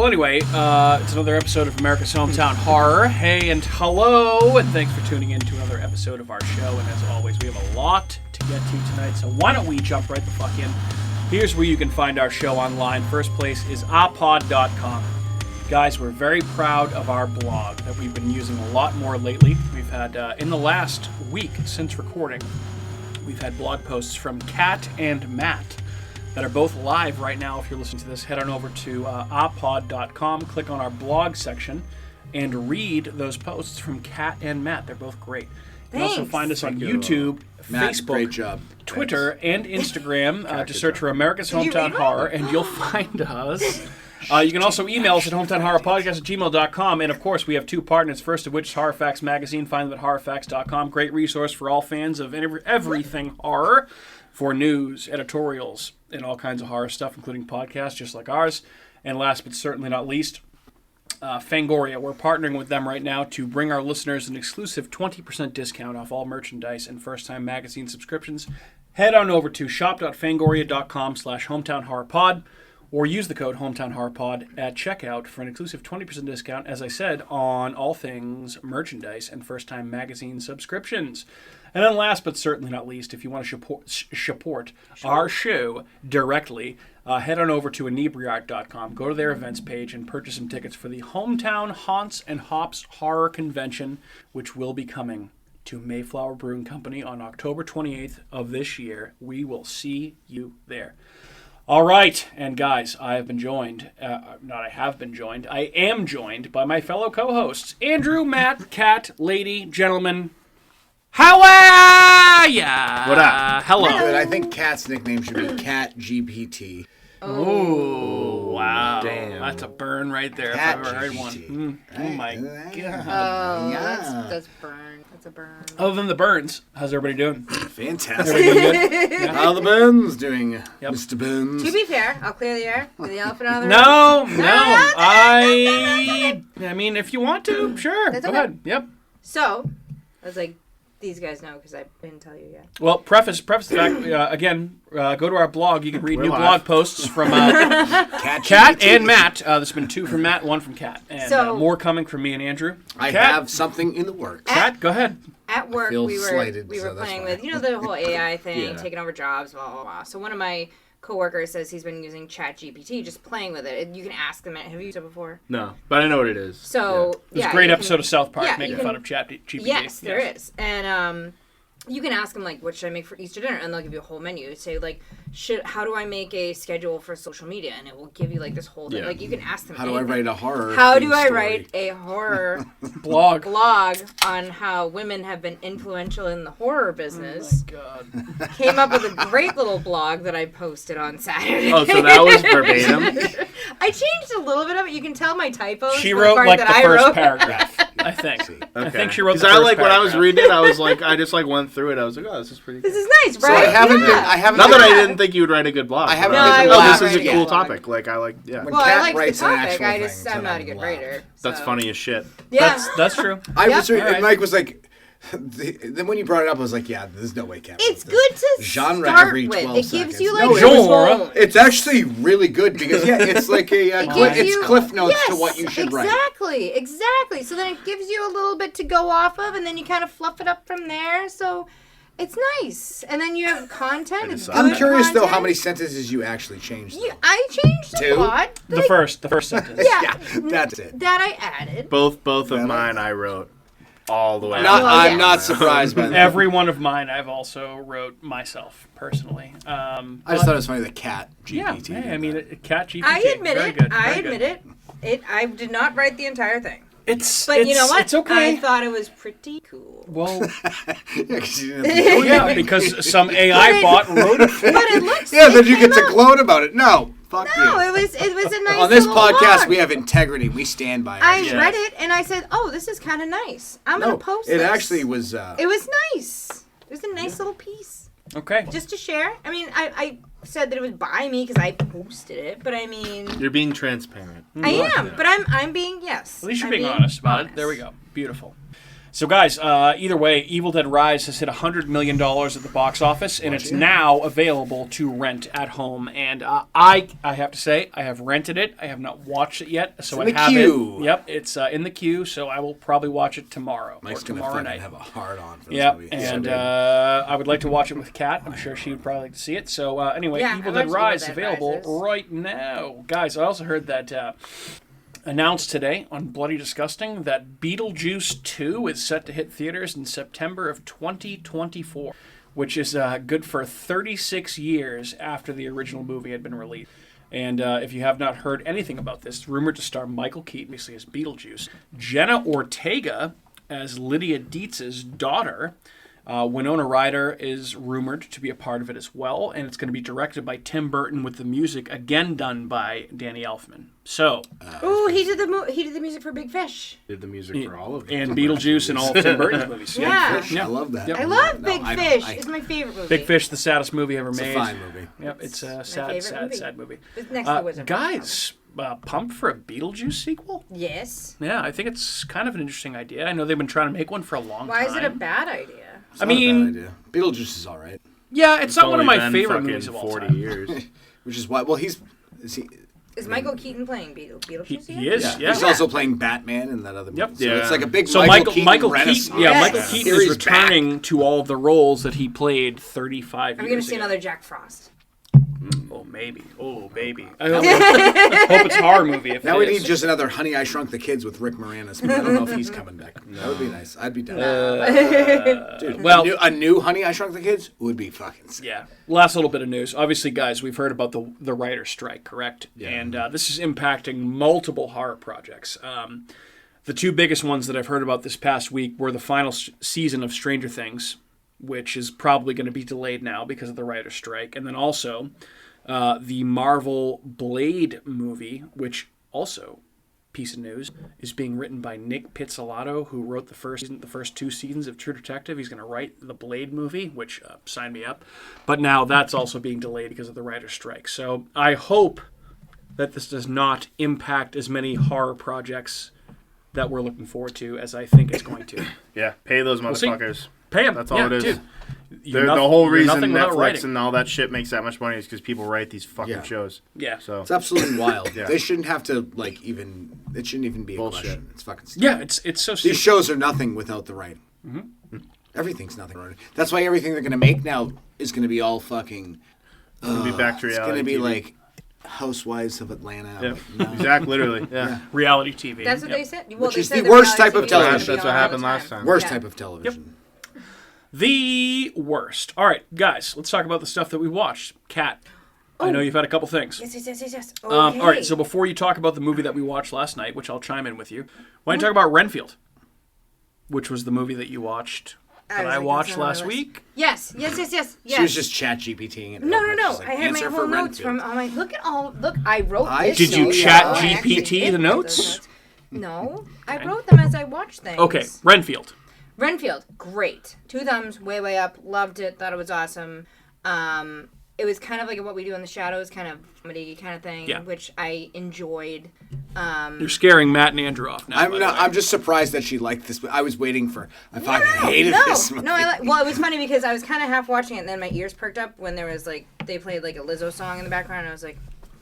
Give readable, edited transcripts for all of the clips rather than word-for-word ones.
Well, anyway, it's another episode of America's Hometown Horror. Hey and hello, and thanks for tuning in to another episode of our show. And as always, we have a lot to get to tonight, so why don't we jump right the fuck in. Here's where you can find our show online. First place is apod.com. Guys, we're very proud of our blog that we've been using a lot more lately. We've had, in the last week since recording, we've had blog posts from Kat and Matt that are both live right now. If you're listening to this, head on over to apod.com, click on our blog section, and read those posts from Kat and Matt. They're both great. You can also find us on YouTube, Matt, Facebook, great job. Twitter, and Instagram. Just search for America's Hometown Horror, and you'll find us. You can also email us at hometownhorrorpodcast@gmail.com. And, of course, we have two partners, first of which is Horror Facts Magazine. Find them at horrorfacts.com. Great resource for all fans of everything horror, for news, editorials, and all kinds of horror stuff, including podcasts just like ours. And last but certainly not least, Fangoria. We're partnering with them right now to bring our listeners an exclusive 20% discount off all merchandise and first-time magazine subscriptions. Head on over to shop.fangoria.com/hometownhorrorpod or use the code hometownhorrorpod at checkout for an exclusive 20% discount, as I said, on all things merchandise and first-time magazine subscriptions. And then last but certainly not least, if you want to support our show directly, head on over to inebriart.com, go to their events page, and purchase some tickets for the Hometown Haunts and Hops Horror Convention, which will be coming to Mayflower Brewing Company on October 28th of this year. We will see you there. All right, and guys, I am joined by my fellow co-hosts, Andrew, Matt, Kat, lady, gentlemen. How are ya? What up? Hello. Good. I think Kat's nickname should be Cat GPT. Oh, wow. Damn. That's a burn right there Cat if I've ever heard one. GPT. Oh, my God. Yeah. That's burn. That's a burn. Other than the burns, how's everybody doing? Fantastic. Everybody doing good? Yeah. How the Burns doing, Yep. Mr. Burns? To be fair, I'll clear the air. Get the elephant out of the room. No. I mean, if you want to, sure. That's Go okay. ahead. Yep. So, I was like, these guys know because I didn't tell you yet. Well, preface the fact, again, go to our blog. You can read We're new live. blog posts from Cat Kat GPT. and Matt. There's been two from Matt, one from Kat. And So- more coming from me and Andrew. I Kat? have something in the works. Kat, go ahead. At work, feel we were slighted, so that's playing fine. with, the whole AI thing, Yeah. taking over jobs, blah, blah, blah. So one of my coworkers says he's been using ChatGPT, just playing with it. You can ask them, have you used it before? No, but I know what it is. So, There's yeah. a great you episode can- of South Park yeah, making you can- fun of ChatGPT. Yes, there is. And you can ask them, like, what should I make for Easter dinner? And they'll give you a whole menu. Say, like, how do I make a schedule for social media? And it will give you, like, this whole thing. Yeah. Like, you can ask them How do I anything. write a horror How do I story? write a horror Blog. blog on how women have been influential in the horror business? God. Came up with a great little blog that I posted on Saturday. Oh, so that was verbatim? I changed a little bit of it. You can tell my typos. She for wrote, part like, that the I first wrote. paragraph, I think. I think she wrote the Because first I when I was paragraph. reading it, I was like, I just like went through it. I was like, oh, this is pretty. This Cool. is nice, So right? I haven't yeah. been. I haven't. Not been, that I didn't think you would write a good blog. I haven't No, been I to will Oh, laugh this is a write yet. cool blog. topic. Like I like, yeah. When Well, I Kat like the writes an topic. actual I'm thing, not a then good I'll writer. That's so. funny as shit. Yeah. That's true. I was Yep. and Alright. Mike was like, then when you brought it up, I was like, yeah, there's no way Kat wrote It's this. good to Genre start every with. 12 It gives seconds. you No, like it was- tone. It's actually really good because it's like a It gives it's you- cliff notes to yes, what you should write. Exactly. So then it gives you a little bit to go off of, and then you kind of fluff it up from there. So it's nice. And then you have content. It's I'm good curious though how content. many sentences you actually changed. though. I changed Two? a lot. The first sentence. Yeah, that's it. that I added. Both of mine I wrote all the way. Not, Well, I'm yeah. not surprised by that. Every one of mine I've also wrote myself, personally. I just thought it was funny that Cat Yeah, GPT. hey, did I mean, that. Cat GPT. I admit very it. Good, I very admit good. it. I did not write the entire thing. But you know what? It's okay. I thought it was pretty cool. Well, Yeah, 'cause you didn't oh yeah, because some AI bot wrote it for But it looks. yeah, it then you get came to out- gloat about it. No, fuck No, you. it was a nice. On this little podcast, blog. we have integrity. We stand by it. I Yeah. read it and I said, "Oh, this is kind of nice. I'm gonna post it this." actually was. It was nice. It was a nice little piece. Okay. Just to share. I mean, I said that it was by me because I posted it, but I mean, You're being transparent. I am. But I'm being yes. At least you're I'm being honest about it. There we go. Beautiful. So, guys, either way, Evil Dead Rise has hit $100 million at the box office, and it's now available to rent at home. And I have to say, I have rented it. I have not watched it yet, so It's in I the have queue. it. Yep, it's in the queue, so I will probably watch it tomorrow Mike's or gonna tomorrow fucking night. have a hard on for this Yep, movie. and I would like to watch it with Kat. I'm sure she would probably like to see it. So anyway, Yeah, Evil I Dead watched Rise Evil Dead available Rises. right now, guys. I also heard that. Announced today on Bloody Disgusting that Beetlejuice 2 is set to hit theaters in September of 2024, which is good for 36 years after the original movie had been released. And if you have not heard anything about this, it's rumored to star Michael Keaton, obviously as Beetlejuice, Jenna Ortega as Lydia Dietz's daughter. Winona Ryder is rumored to be a part of it as well, and it's going to be directed by Tim Burton with the music again done by Danny Elfman. So, Ooh, he did the music for Big Fish. Did the music for all of them. and Beetlejuice and all of Tim Burton's movies. Yeah. Fish, I love that. Yep. I love No, Big I- Fish. I- It's my favorite movie. Big Fish, the saddest movie ever It's made. a fine movie. Yep, it's a favorite sad movie. movie. It's next to the Wizard. Guys, pumped for a Beetlejuice sequel? Yes. Yeah, I think it's kind of an interesting idea. I know they've been trying to make one for a long Why time. is it a bad idea? It's I not a bad mean- idea. Beetlejuice is all right, Yeah, it's not one of only my been favorite fucking movies of all 40 time. years. which is why. Well, is he? Is Michael Keaton playing Beetlejuice? He is, yeah. He's also playing Batman in that other movie. Yep. So Yeah. it's like a big So Michael Keaton Keaton, renaissance. Michael Yes. Keaton Here is he's back. returning to all of the roles that he played 35 Are we years going to see ago. another Jack Frost? Oh, maybe. Oh, baby. I hope it's a horror movie. If Now it we is. need just another Honey, I Shrunk the Kids with Rick Moranis. But I don't know if he's coming back. That would be nice. I'd be down. Dude, well- a new Honey, I Shrunk the Kids would be fucking sick. Yeah. Last little bit of news. Obviously, guys, we've heard about the writer's strike, correct? Yeah. And this is impacting multiple horror projects. The two biggest ones that I've heard about this past week were the final season of Stranger Things, which is probably going to be delayed now because of the writer's strike. And then also the Marvel Blade movie, which also, piece of news, is being written by Nick Pizzolatto, who wrote the first two seasons of True Detective. He's going to write the Blade movie, which sign me up. But now that's also being delayed because of the writer's strike. So I hope that this does not impact as many horror projects that we're looking forward to as I think it's going to. Yeah, pay those see. motherfuckers. Pay them. That's all it is. Dude. The whole You're reason nothing without Netflix writing. and all that shit makes that much money is because people write these fucking Yeah. shows. Yeah. So It's absolutely wild. Yeah. They shouldn't have to it shouldn't even be a Bullshit. question. It's fucking stupid. Yeah, it's so stupid. These shows are nothing without the writing. Mm-hmm. Everything's nothing without it. That's why everything they're going to make now is going to be all fucking... it's gonna be back to It's reality. going to be TV. like Housewives of Atlanta. Yeah, Like, no. exactly, literally. Yeah. Reality TV. That's what Yep. they said. Well, Which they is said the worst reality type of TV television. was gonna That's be what on all happened the last time. time. Worst Yeah. type of television. The worst. All right, guys, let's talk about the stuff that we watched. Kat, I know you've had a couple things. Yes. Okay. All right, so before you talk about the movie that we watched last night, which I'll chime in with you, why don't you talk about Renfield, which was the movie that you watched that I watched last week? Yes. She was just chat GPTing it. No. She's like, I had my "Answer whole for notes Renfield." from. Look, I wrote this. Did you note. chat I actually GPT did the write notes? those No, I wrote them as I watched things. Okay, Renfield. Renfield, great. 2 thumbs, way up. Loved it. Thought it was awesome. It was kind of like a What We Do in the Shadows kind of comedy kind of thing, Yeah. which I enjoyed. You're scaring Matt and Andrew off now. by the way. I'm just surprised that she liked this. I was waiting for. I fucking hated this movie. No, well, it was funny because I was kind of half watching it, and then my ears perked up when there was like they played like a Lizzo song in the background, and I was like,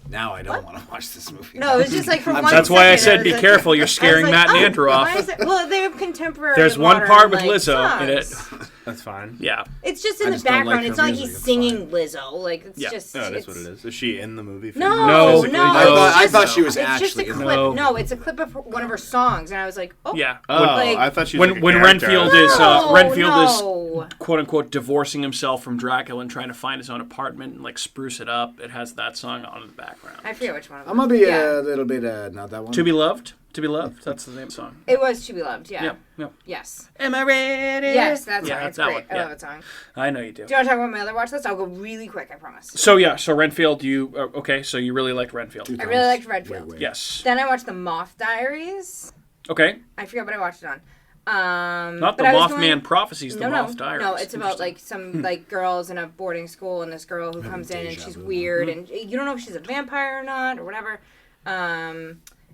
Now I don't want to watch this movie. no, it was just like for one. That's why I second, said was be like- careful. You're I was scaring like, Matt and oh, Andrew why off. is it- well, they're contemporary. There's one modern, part with like, Lizzo in it. songs. That's fine. Yeah. It's just I in the just don't like background. her It's not like music, he's it's singing Lizzo. Like it's Yeah. just. Oh, that's it's, what it is. Is she in the movie? No, physically? no. I it's thought just- she was It's just a actually in clip. the- No, it's a clip of one of her songs, and I was like, oh. Yeah. Oh, Like- I thought she was When like a character. Renfield is No, Renfield no. is quote unquote divorcing himself from Dracula and trying to find his own apartment and like spruce it up. It has that song on in the background. I forget which one. It was. I'm gonna be Yeah. a little bit not that one. To Be Loved. To Be Loved. That's the name of the song. It was To Be Loved. Yeah. Yep. Yes. Am I ready? Yes, that's Yeah, right. that's It's that great. one. I Yeah. love that song. I know you do. Do you want to talk about my other watch list? I'll go really quick. I promise. So Renfield. You okay? So you really liked Renfield? I really liked Redfield. Yes. Then I watched The Moth Diaries. Okay. I forget what I watched it on. Not the but I was Mothman going- Prophecies. The No, Moth Diaries. no, it's about like Interesting. some like girls in a boarding school, and this girl who comes in and deja she's vu. weird, and you don't know if she's a vampire or not or whatever.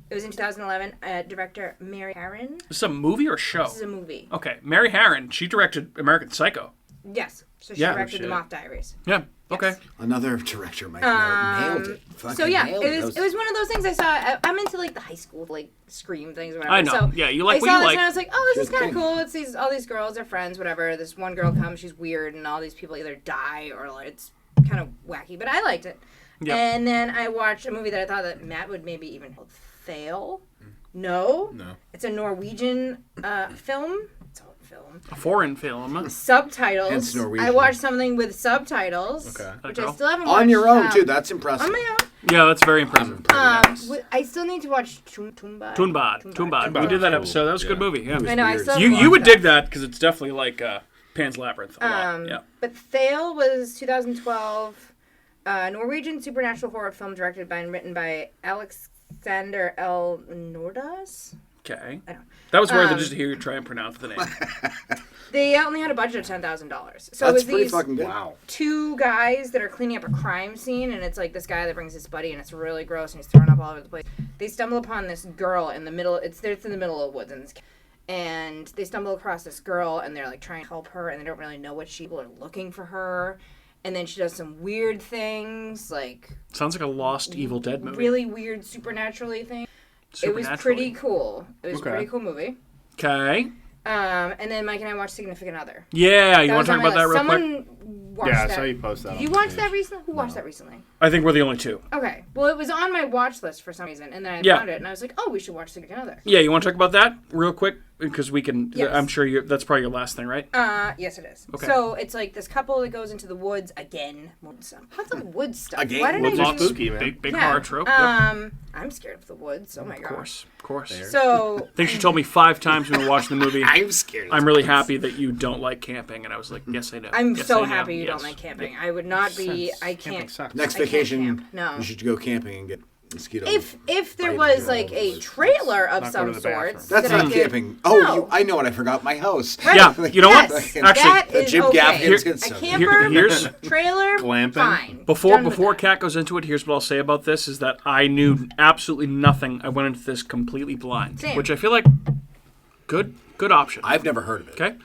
It was in 2011. Director Mary Harron. This is a movie or show? This is a movie. Okay, Mary Harron. She directed American Psycho. Yes. So she Yeah. directed Shit. The Moth Diaries. Yeah. Okay. Another director might nailed it. Fucking So yeah, nailed it was one of those things I saw. I'm into like the high school like Scream things or whatever. I know. So Yeah, you like I what saw you this like. and I was like, oh, this is Sure kind of thing. cool. It's all these girls, they're friends, whatever. This one girl comes, she's weird, and all these people either die or like, it's kind of wacky. But I liked it. Yeah. And then I watched a movie that I thought that Matt would maybe even fail. No. It's a Norwegian film. It's a film. A foreign film. Subtitles. Hence Norwegian. I watched something with subtitles. Okay. Which That I girl? still haven't watched. On your own, too. That's impressive. On my own. Yeah, that's very impressive. I still need to watch Tumbad. Tumbad. We did that episode. That was a good movie. Yeah. I know. I still You would dig that because it's definitely like Pan's Labyrinth a lot. Yeah. But Thale was 2012. Norwegian supernatural horror film directed by and written by Alexander L. Nordas. Okay. I don't know. That was worth it just to hear you try and pronounce the name. They only had a budget of $10,000. So it That's was pretty these fucking good. Wow. two guys that are cleaning up a crime scene, and it's like this guy that brings his buddy, and it's really gross, and he's throwing up all over the place. They stumble upon this girl in the middle. It's in the middle of the woods, and they stumble across this girl, and they're like trying to help her, and they don't really know what people are looking for her. And then she does some weird things, like Sounds like a Lost Evil Dead movie. really weird supernaturally things. It was pretty cool. It was a pretty cool movie. Okay. And then Mike and I watched Significant Other. Yeah, you That want to was talk on my about that list. real quick? Someone watched Yeah, I that. saw you post that. Did on you the watch page. that recently? Who watched that recently? I think we're the only two. Okay. Well, it was on my watch list for some reason, and then I Yeah. found it, and I was like, oh, we should watch Significant Other. Yeah, you want to talk about that real quick? Because we can. Yes. I'm sure that's probably your last thing, right? Yes, it is. Okay. So it's like this couple that goes into the woods again. Woods stuff. What's the woods stuff? Again? Why did Woods I are do? spooky, man. Big horror trope. Yep. I'm scared of the woods. Oh my god. Of course. So I think she told me 5 times when we were watching the movie. I'm scared. I'm really happy that you don't like camping, and I was like, yes, I know. I'm Yes, so I know. happy you Yes. don't like camping. I would not be. I Camping can't. sucks. Next I can't vacation, camp. No. you should go camping and get mosquitoes. If there biting was you like all a over. trailer of Not go some to the bathroom. sorts. That's that I not could- camping. Oh, No. I know what I forgot. My house. Right. Yeah, you know what? Yes, Actually, that is Jim okay. Gaffigan's A good stuff. camper, Here's- trailer, Glamping? fine. Before Done with that. Kat goes into it, here's what I'll say about this: is that I knew absolutely nothing. I went into this completely blind, Same. which I feel like good option. I've never heard of it. Okay,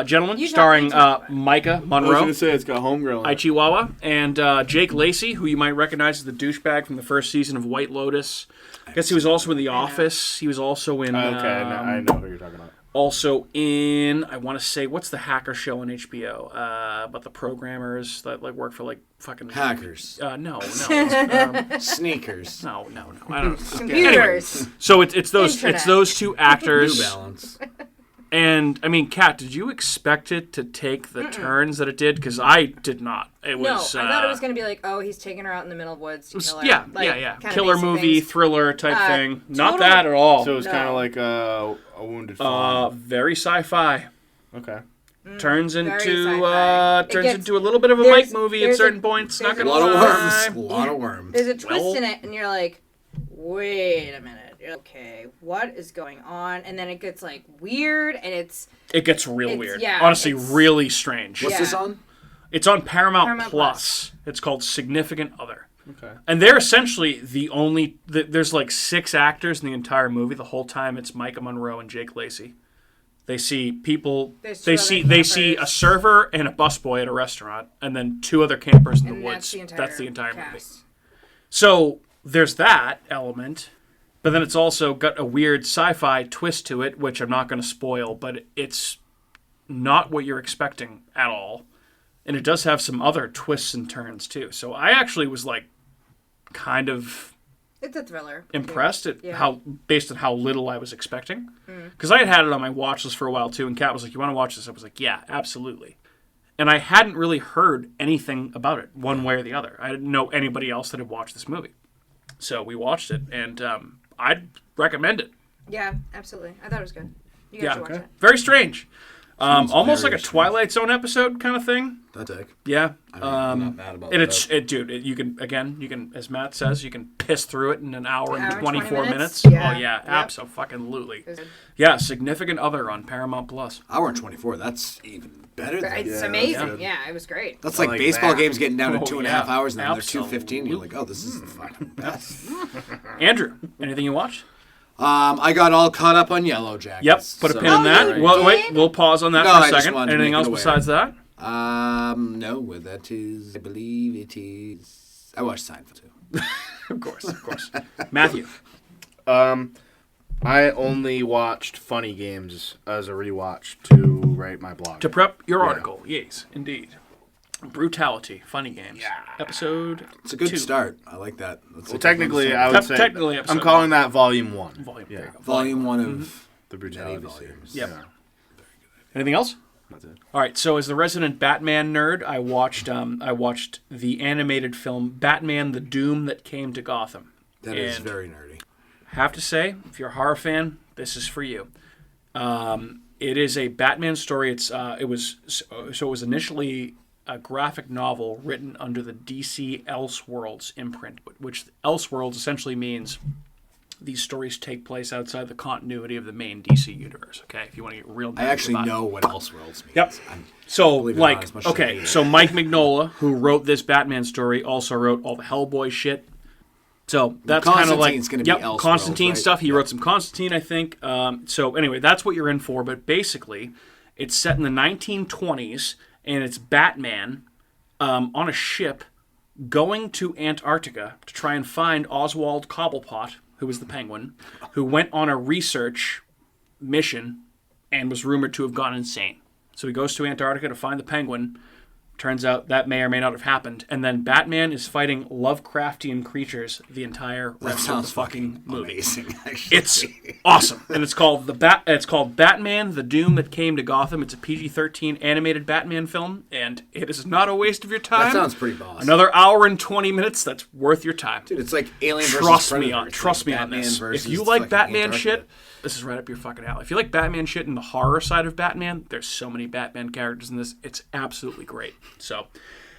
gentlemen, You talked starring to me Micah I was Monroe, gonna say it's got homegirl. in it. Chihuahua, and Jake Lacey, who you might recognize as the douchebag from the first season of White Lotus. I guess he was also in The Office. He was also in. Okay, I know who you're talking about. Also in, I want to say, what's the hacker show on HBO about the programmers that like work for like fucking Hackers. No. Sneakers. No. I don't know. Computers. So it's those Internet. two New actors. Balance. And I mean, Kat, did you expect it to take the turns that it did? Because I did not. It No, was. I thought it was going to be like, oh, he's taking her out in the middle of woods to kill her. Yeah, Like, yeah. kinda Killer basic movie, things. thriller type thing. Not total- that at all. So it was kind No. of like a wounded fawn. Very sci-fi. Okay. Turns very into sci-fi. It turns gets- into a little bit of a there's- Mike movie at there's certain a- points. Not there's gonna A lot of lie. worms. A lot of worms. There's a twist Well- in it, and you're like, wait a minute. You're like, okay, what is going on? And then it gets like weird, and It gets real It's- weird. yeah, Honestly, it's- really strange. What's Yeah. this on? It's on Paramount, Paramount Plus. It's called Significant Other. Okay. And they're essentially the only. There's like 6 actors in the entire movie. The whole time it's Micah Monroe and Jake Lacey. They see people. There's They 2 see. other They see a campers. server and a busboy at a restaurant, and then 2 other campers in the and woods. that's the entire movie. cast. So there's that element, but then it's also got a weird sci-fi twist to it, which I'm not going to spoil, but it's not what you're expecting at all. And it does have some other twists and turns too. So I actually was like kind of It's a thriller. impressed at Yeah. how, based on how little I was expecting. Because I had it on my watch list for a while too, and Kat was like, "You want to watch this?" I was like, "Yeah, absolutely." And I hadn't really heard anything about it one way or the other. I didn't know anybody else that had watched this movie. So we watched it, and I'd recommend it. Yeah, absolutely. I thought it was good. You guys should watch it. Very strange. Almost like very a Twilight Zone episode kind of thing. That's sick. Yeah. I'm not mad about And that. you can, as Matt says, you can piss through it in an hour and Hour, 24 20 minutes. Yeah. Oh yeah, Yep. absolutely. Yeah, Significant Other on Paramount Plus. Hour and 24. That's even better than It's Yeah, amazing. that's Yeah, it was great. That's like like baseball that. games getting down to Oh, 2.5 yeah. hours, and then they're Absolutely. 2:15. You're like, oh, this is the fucking best. Andrew, anything you watched? I got all caught up on Yellowjackets. Yep. Put a so- pin in that. you Well, wait, did? we'll pause on that No, for I a just second. wanted to Anything make it else aware. besides that? No, that is, I believe it is. I watched Seinfeld too. Of course. Matthew. I only watched Funny Games as a rewatch to write my blog. To prep your Yeah. article, yes, indeed. Brutality, Funny Games. Yeah. Episode It's a good 2. start. I like that. That's a Well, good technically, one to I start. would say Technically episode I'm calling that Volume 1. Volume. Yeah. There you go. Volume 1 of The many Brutality volumes. series. Yep. Yeah. Anything else? That's it. All right. So, as the resident Batman nerd, I watched the animated film Batman: The Doom That Came to Gotham. That is And very nerdy. have to say, if you're a horror fan, this is for you. It is a Batman story. It was initially a graphic novel written under the DC Elseworlds imprint, which Elseworlds essentially means these stories take place outside the continuity of the main DC universe. Okay, if you want to get real, I actually about it. know what Elseworlds means. Yep. I'm- So, Believe it or not, like, as much as I hate okay, it. so Mike Mignola, who wrote this Batman story, also wrote all the Hellboy shit. So that's kind of like Constantine's gonna be Elseworlds, Constantine right? stuff. He Yep. wrote some Constantine, I think. So anyway, that's what you're in for. But basically, it's set in the 1920s, and it's Batman on a ship going to Antarctica to try and find Oswald Cobblepot, who was the Penguin, who went on a research mission and was rumored to have gone insane. So he goes to Antarctica to find the Penguin. Turns out that may or may not have happened. And then Batman is fighting Lovecraftian creatures the entire That rest of the sounds fucking movie. amazing, actually. It's awesome, and it's called Batman: The Doom That Came to Gotham. It's a PG-13 animated Batman film, and it is not a waste of your time. That sounds pretty boss. Another hour and 20 minutes. That's worth your time. Dude, it's like Alien versus Trust Predator. me on It's trust like me on Batman this. versus If you like fucking Batman Antarctica. shit, this is right up your fucking alley. If you like Batman shit and the horror side of Batman, there's so many Batman characters in this. It's absolutely great. So,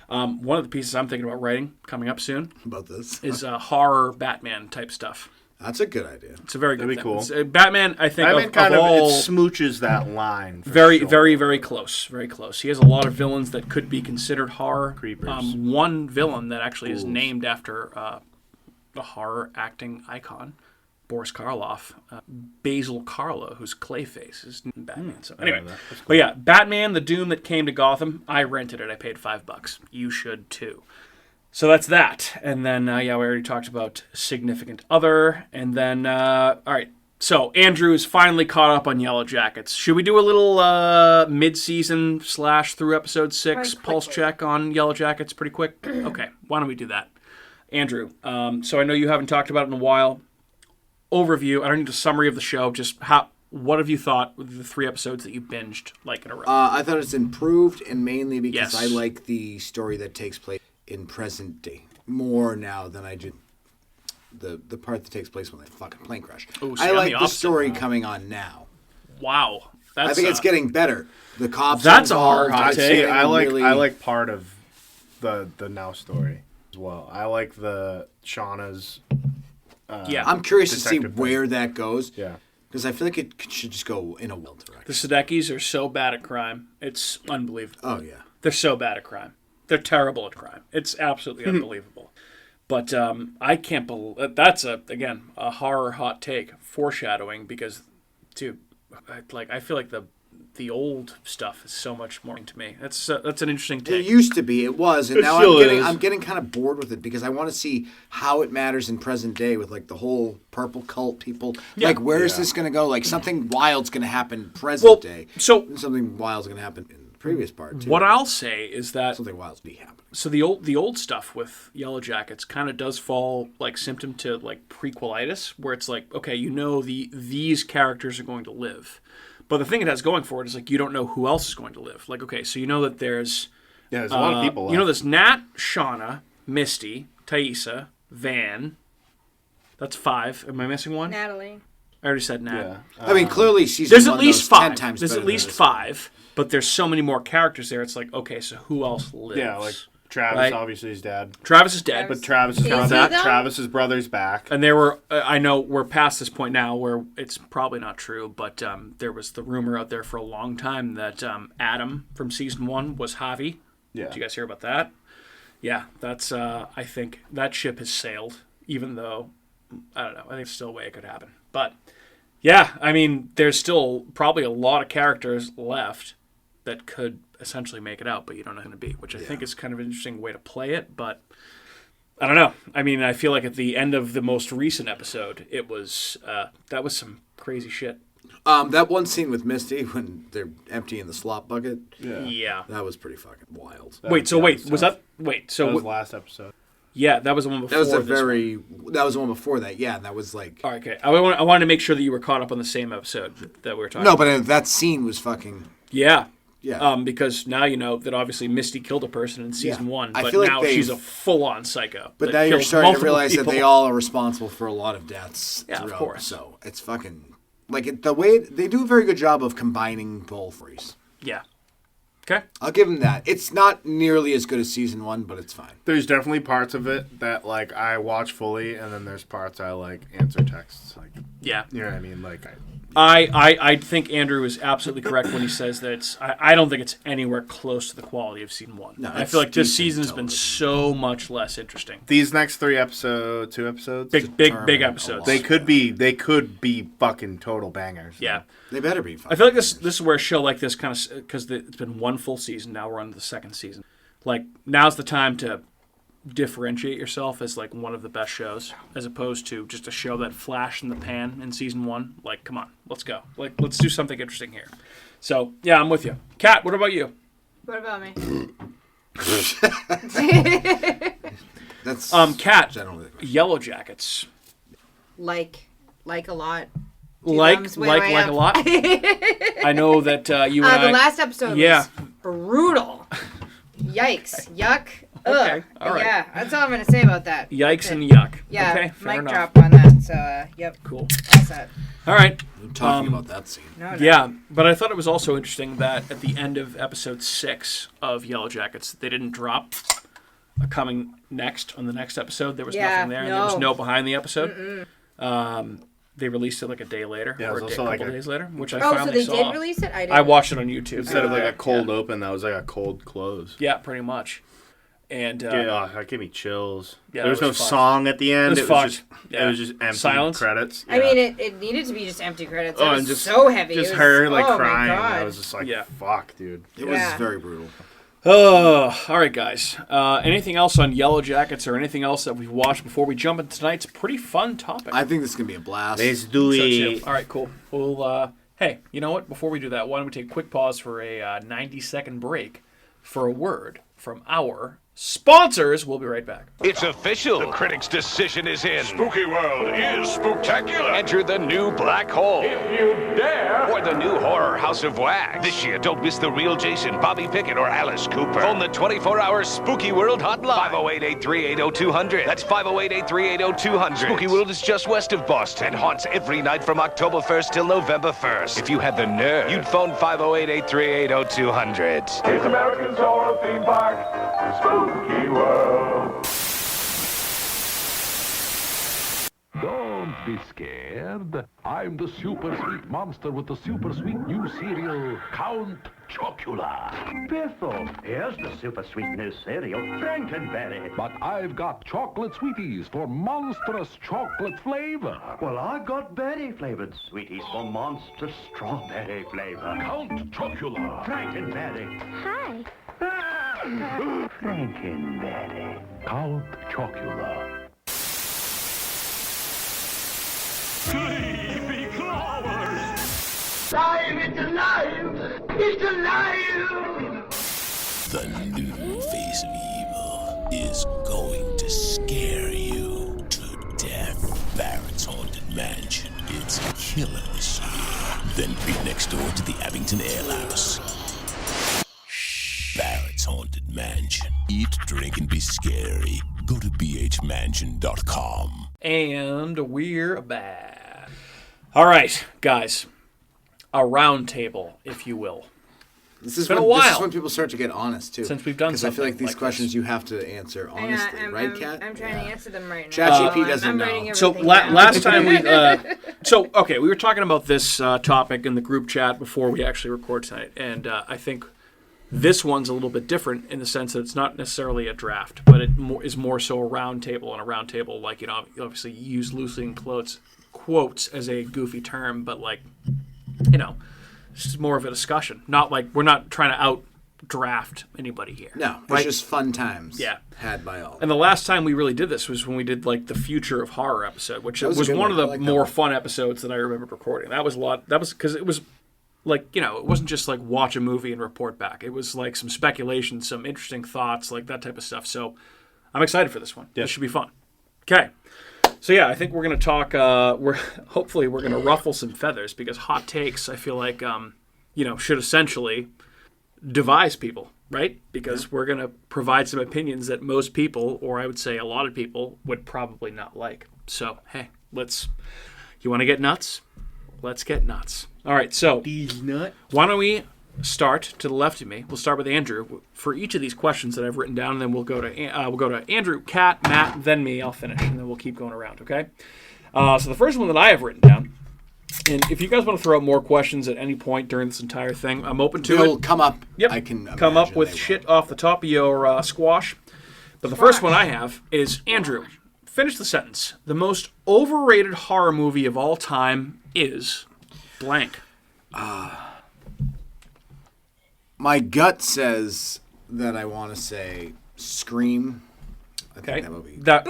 one of the pieces I'm thinking about writing coming up soon About this. is horror Batman type stuff. That's a good idea. It's a very good That'd be thing. cool. It's, Batman, I think, Batman of kind of all, it smooches that line. For very, sure. very, very close. Very close. He has a lot of villains that could be considered horror. Creepers. One villain that actually is Ghouls. named after a horror acting icon, Boris Karloff, Basil Karlo, who's Clayface, is in Batman. So anyway, that's cool. but yeah, Batman: The Doom That Came to Gotham. I rented it. I paid $5. You should too. So that's that. And then, we already talked about Significant Other. And then, all right. So Andrew's finally caught up on Yellowjackets. Should we do a little mid-season / through episode 6 Quite pulse quickly. check on Yellowjackets pretty quick? Okay, why don't we do that? Andrew, so I know you haven't talked about it in a while. Overview. I don't need a summary of the show. Just what have you thought with the 3 episodes that you binged like in a row? I thought it's improved, and mainly because Yes. I like the story that takes place in present day more now than I do the part that takes place when they fucking plane crash. Ooh, see, I I'm like the the opposite. story coming on now. Wow, that's I think it's getting better. The cops. That's are a hard involved. hot It's take. getting I like really- I like part of the now story as well. I like the Shauna's. yeah. I'm curious to see Detective thing. where that goes. Yeah. Because I feel like it should just go in a well The direction. Sudeikis are so bad at crime. It's unbelievable. Oh yeah. They're so bad at crime. They're terrible at crime. It's absolutely unbelievable. But I can't believe that's a horror hot take, foreshadowing, because, dude, I feel like the old stuff is so much more to me. That's an interesting It take. used to be, it was, and It now still is. I'm getting kind of bored with it because I want to see how it matters in present day with like the whole purple cult people. Yeah. Like, where is Yeah. this going to go? Like, something wild's going to happen present day. so And something wild's going to happen in the previous part too. what I'll say is that Something wild's be happening. so the old stuff with Yellowjackets kind of does fall like symptom to like prequelitis, where it's like, okay, these characters are going to live, but the thing it has going for it is like you don't know who else is going to live. Like, okay, so you know that there's Yeah, there's a lot of people left. you know there's Nat, Shauna, Misty, Thaisa, Van. That's 5. Am I missing one? Natalie. I already said Nat. Yeah. I mean, clearly season There's one at least knows 10 5. times There's better at than least this 5, but there's so many more characters there. It's like, okay, so who else lives? Yeah, like Travis, Right. obviously, is dead. Travis is dead, But Travis's Is brother, he, though? Travis's brother's back. and there were. I know we're past this point now, where it's probably not true, but there was the rumor out there for a long time that Adam from season 1 was Javi. Yeah. Did you guys hear about that? Yeah, that's. I think that ship has sailed, even though I don't know. I think it's still a way it could happen, but yeah, I mean, there's still probably a lot of characters left that could essentially make it out, but you don't know who to be, which I think is kind of an interesting way to play it, but I don't know. I mean, I feel like at the end of the most recent episode, it was that was some crazy shit. That one scene with Misty when they're emptying the slop bucket, Yeah. that was pretty fucking wild. Was that That was last episode. Yeah, that was the one before. That was this that was the one before that. Yeah, and that was like. All right, okay. I wanted to make sure that you were caught up on the same episode that we were talking No, about. but that scene was fucking. Yeah. Yeah. Because now you know that obviously Misty killed a person in season 1, I but feel like now she's a full-on psycho. But that now you're kills starting to multiple realize people. that they all are responsible for a lot of deaths. Yeah, of throughout, course. So it's fucking the way they do a very good job of combining both races. Yeah. Okay. I'll give them that. It's not nearly as good as season 1, but it's fine. There's definitely parts of it that like I watch fully, and then there's parts I like answer texts. Like, Yeah. you know what I mean? Like, I think Andrew is absolutely correct when he says that it's. I don't think it's anywhere close to the quality of season 1. No, I it's feel like this decent season has been television. so much less interesting. these next 2 episodes, Big determine episodes. a they could be fucking total bangers. Yeah. They better be fine. I feel like this is where a show like this kind of, because it's been one full season, now we're on to the second season. Like, now's the time to differentiate yourself as like one of the best shows, as opposed to just a show that flashed in the pan in season 1. Like, come on, let's go. Like, let's do something interesting here. So, yeah, I'm with you. Kat, what about you? What about me? That's Kat, generally. Yellowjackets. Like a lot. Like thumbs, way a up. lot. I know that you and The I. last episode Yeah. was brutal. Yikes. Yuck. Ugh. Okay, all right. Yeah, that's all I'm going to say about that. Yikes and yuck. Yeah, Okay, fair mic enough. drop on that. So, yep. Cool. All set. All right. I'm talking about that scene. No. Yeah, but I thought it was also interesting that at the end of episode 6 of Yellowjackets, they didn't drop a coming next on the next episode. There was nothing there. And there was no behind the episode. They released it like a day later, Yeah, it or was a also couple like days later, which I Oh, so finally they saw. did release it? I didn't. I watched it on YouTube. Instead of like a cold Yeah. open, that was like a cold close. Yeah, pretty much. And That gave me chills. Yeah, there was it no was fucked. song at the end. It was fucked. Yeah. It was just empty Silence. credits. I mean, it needed to be just empty credits. It Oh, was and just so heavy. Just it was, her like oh crying. My God. I was just like, Yeah. fuck, dude. It was Yeah. very brutal. Oh, all right, guys. Anything else on Yellowjackets or anything else that we've watched before we jump into tonight's pretty fun topic? I think this is gonna be a blast. Let's do So it. too. All right, cool. Well, hey, you know what? Before we do that, why don't we take a quick pause for a 90-second break for a word from our sponsors. We'll be right back. It's official. The critics' decision is in. Spooky World is spooktacular. Enter the new black hole. If you dare. Or the new horror House of Wax. This year, don't miss the real Jason, Bobby Pickett, or Alice Cooper. Phone the 24-hour Spooky World hotline. 508-838-0200. That's 508-838-0200. Spooky World is just west of Boston and haunts every night from October 1st till November 1st. If you had the nerve, you'd phone 508-838-0200. It's America's horror theme park. Spooky World. Don't be scared. I'm the super sweet monster with the super sweet new cereal, Count Chocula. Biffle, here's the super sweet new cereal, Frankenberry. But I've got chocolate sweeties for monstrous chocolate flavor. Well, I got berry-flavored sweeties for monster strawberry flavor. Count Chocula. Frankenberry. Hi. Frankenberry. Count Chocula. Sleepy Clovers. The new face of evil is going to scare you to death. Barrett's Haunted Mansion. It's killer this year. Then be next door to the Abington Ale House. Barrett's Haunted Mansion. Eat, drink, and be scary. Go to bhmansion.com. And we're back. All right, guys. A round table, if you will. This is been when, a while This is when people start to get honest, too. since we've done Because I feel like something these like questions this. you have to answer honestly, right, Kat? I'm trying to answer them right now. ChatGPT doesn't I'm know. writing So everything down. last time we were talking about this topic in the group chat before we actually record tonight, and I think this one's a little bit different in the sense that it's not necessarily a draft, but it is more so a round table, and a round table, like, obviously you use loosely in quotes as a goofy term, but like, it's just more of a discussion. Not like we're not trying to out draft anybody here. No, it's right? just fun times. Yeah. Had by all. And the last time we really did this was when we did like the Future of Horror episode, which That was a was good one one. of I the like that more one. fun episodes that I remembered recording. That was a lot. That was because it was like, it wasn't just like watch a movie and report back. It was like some speculation, some interesting thoughts, like that type of stuff. So I'm excited for this one. Yeah. This should be fun. Okay. So yeah, I think we're going to talk, hopefully we're going to ruffle some feathers, because hot takes, I feel like, should essentially devise people, right? Because we're going to provide some opinions that most people, or I would say a lot of people, would probably not like. So, hey, you want to get nuts? Let's get nuts. All right, so why don't we start to the left of me? We'll start with Andrew for each of these questions that I've written down, and then we'll go to Andrew, Kat, Matt, then me. I'll finish, and then we'll keep going around. Okay. So the first one that I have written down, and if you guys want to throw out more questions at any point during this entire thing, I'm open to They'll it. come up. Yep. I can come up imagine with they shit off the top of your squash. But the first one I have is Andrew. Finish the sentence. The most overrated horror movie of all time is blank. My gut says that I want to say Scream. I Okay. think that movie That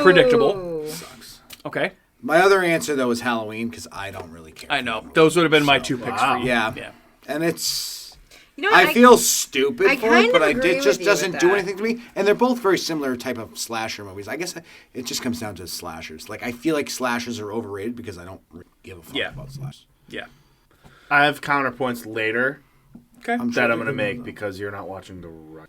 predictable. sucks. Okay. My other answer, though, is Halloween, because I don't really care. I for that know. movie. Those would have been my two picks for you. Yeah. Yeah. And it's... You know what, I feel stupid I for kind it, but of it agree just with you doesn't with do that. anything to me. And they're both very similar type of slasher movies. I guess it just comes down to slashers. Like, I feel like slashers are overrated because I don't really give a fuck Yeah. about slashers. Yeah. I have counterpoints later Okay. sure that I'm they're going to good make ones, though. because you're not watching the Rush.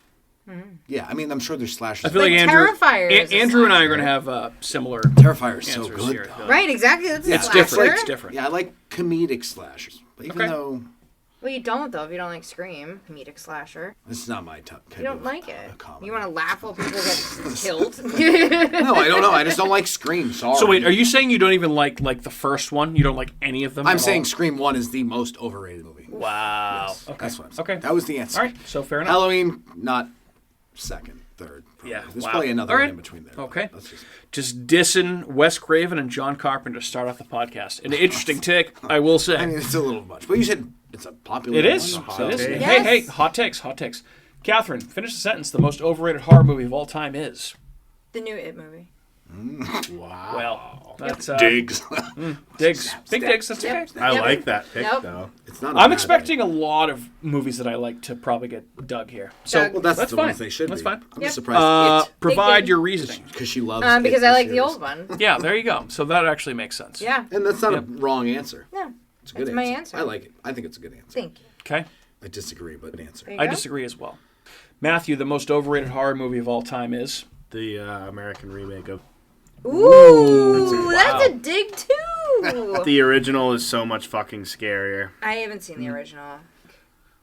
Yeah, I mean, I'm sure there's slashers. I feel like Like Andrew, Terrifier is a Andrew and I are slasher. going to have similar Terrifier is so answers good. here. though. Right, exactly. That's a It's slasher. different. It's different. Yeah, I like comedic slashers. But even Okay. though Well, you don't, though, if you don't like Scream, comedic slasher. this is not my type You don't like a it. comedy. You want to laugh while people get killed. No, I don't know. I just don't like Scream. Sorry. So wait, are you saying you don't even like the first one? You don't like any of them? I'm at saying all? Scream 1 is the most overrated movie. Wow. Yes, Okay. That's what I'm saying. Okay. That was the answer. All right. So fair enough. Halloween, not second, third. Probably. Yeah, There's wow. probably another All one right. in between there. Okay. That's just... Just dissing Wes Craven and John Carpenter to start off the podcast. An interesting take, I will say. I mean, it's a little much. But you said it's a popular It is. one. It is. so- take. Hey, Yes. hot takes, hot takes. Catherine, finish the sentence. The most overrated horror movie of all time is. The new It movie. Wow. Well, that's Digs. digs. Big digs. That's okay. I Yep. like that pick, Nope. though. It's not. a I'm bad expecting a lot of movies that I like to probably get dug here. So Dug. Well, that's the fine. ones they should That's be. fine. I'm Yep. just surprised. Provide Big your reasoning. Because she loves Because it, I like the series. old one. Yeah, there you go. So that actually makes sense. Yeah. And that's not Yep. a wrong answer. No. It's a good That's my answer. I like it. I think it's a good answer. Thank you. Okay. I disagree, but an answer. There you I go. disagree as well. Matthew, the most overrated horror movie of all time is. The American remake of... Ooh, that's a dig too. The original is so much fucking scarier. I haven't seen the original.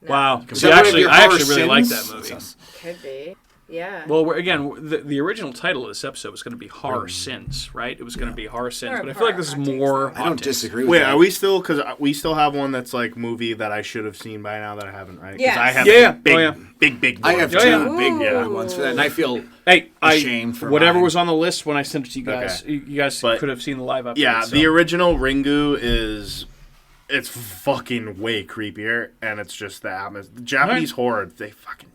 No. Wow. Is See, that one of your I horror actually really like sins? that movie. That's- Could be. Yeah. Well, the original title of this episode was going to be Horror Sins, right? It was going to be Horror Sins, but I feel like this is Hot takes, more. though. I don't disagree with Wait, that. are we still... Because we still have one that's like movie that I should have seen by now that I haven't, right? 'Cause Yes. I have Yeah. big, Oh, yeah. big I have Yeah, two yeah. big Ooh. ones for that, and I feel Hey, ashamed for whatever mine. was on the list when I sent it to you guys. Okay. You guys But- could have seen the live update. Yeah, so. the original Ringu is... It's fucking way creepier, and it's just the atmosphere. The Japanese horror, they fucking...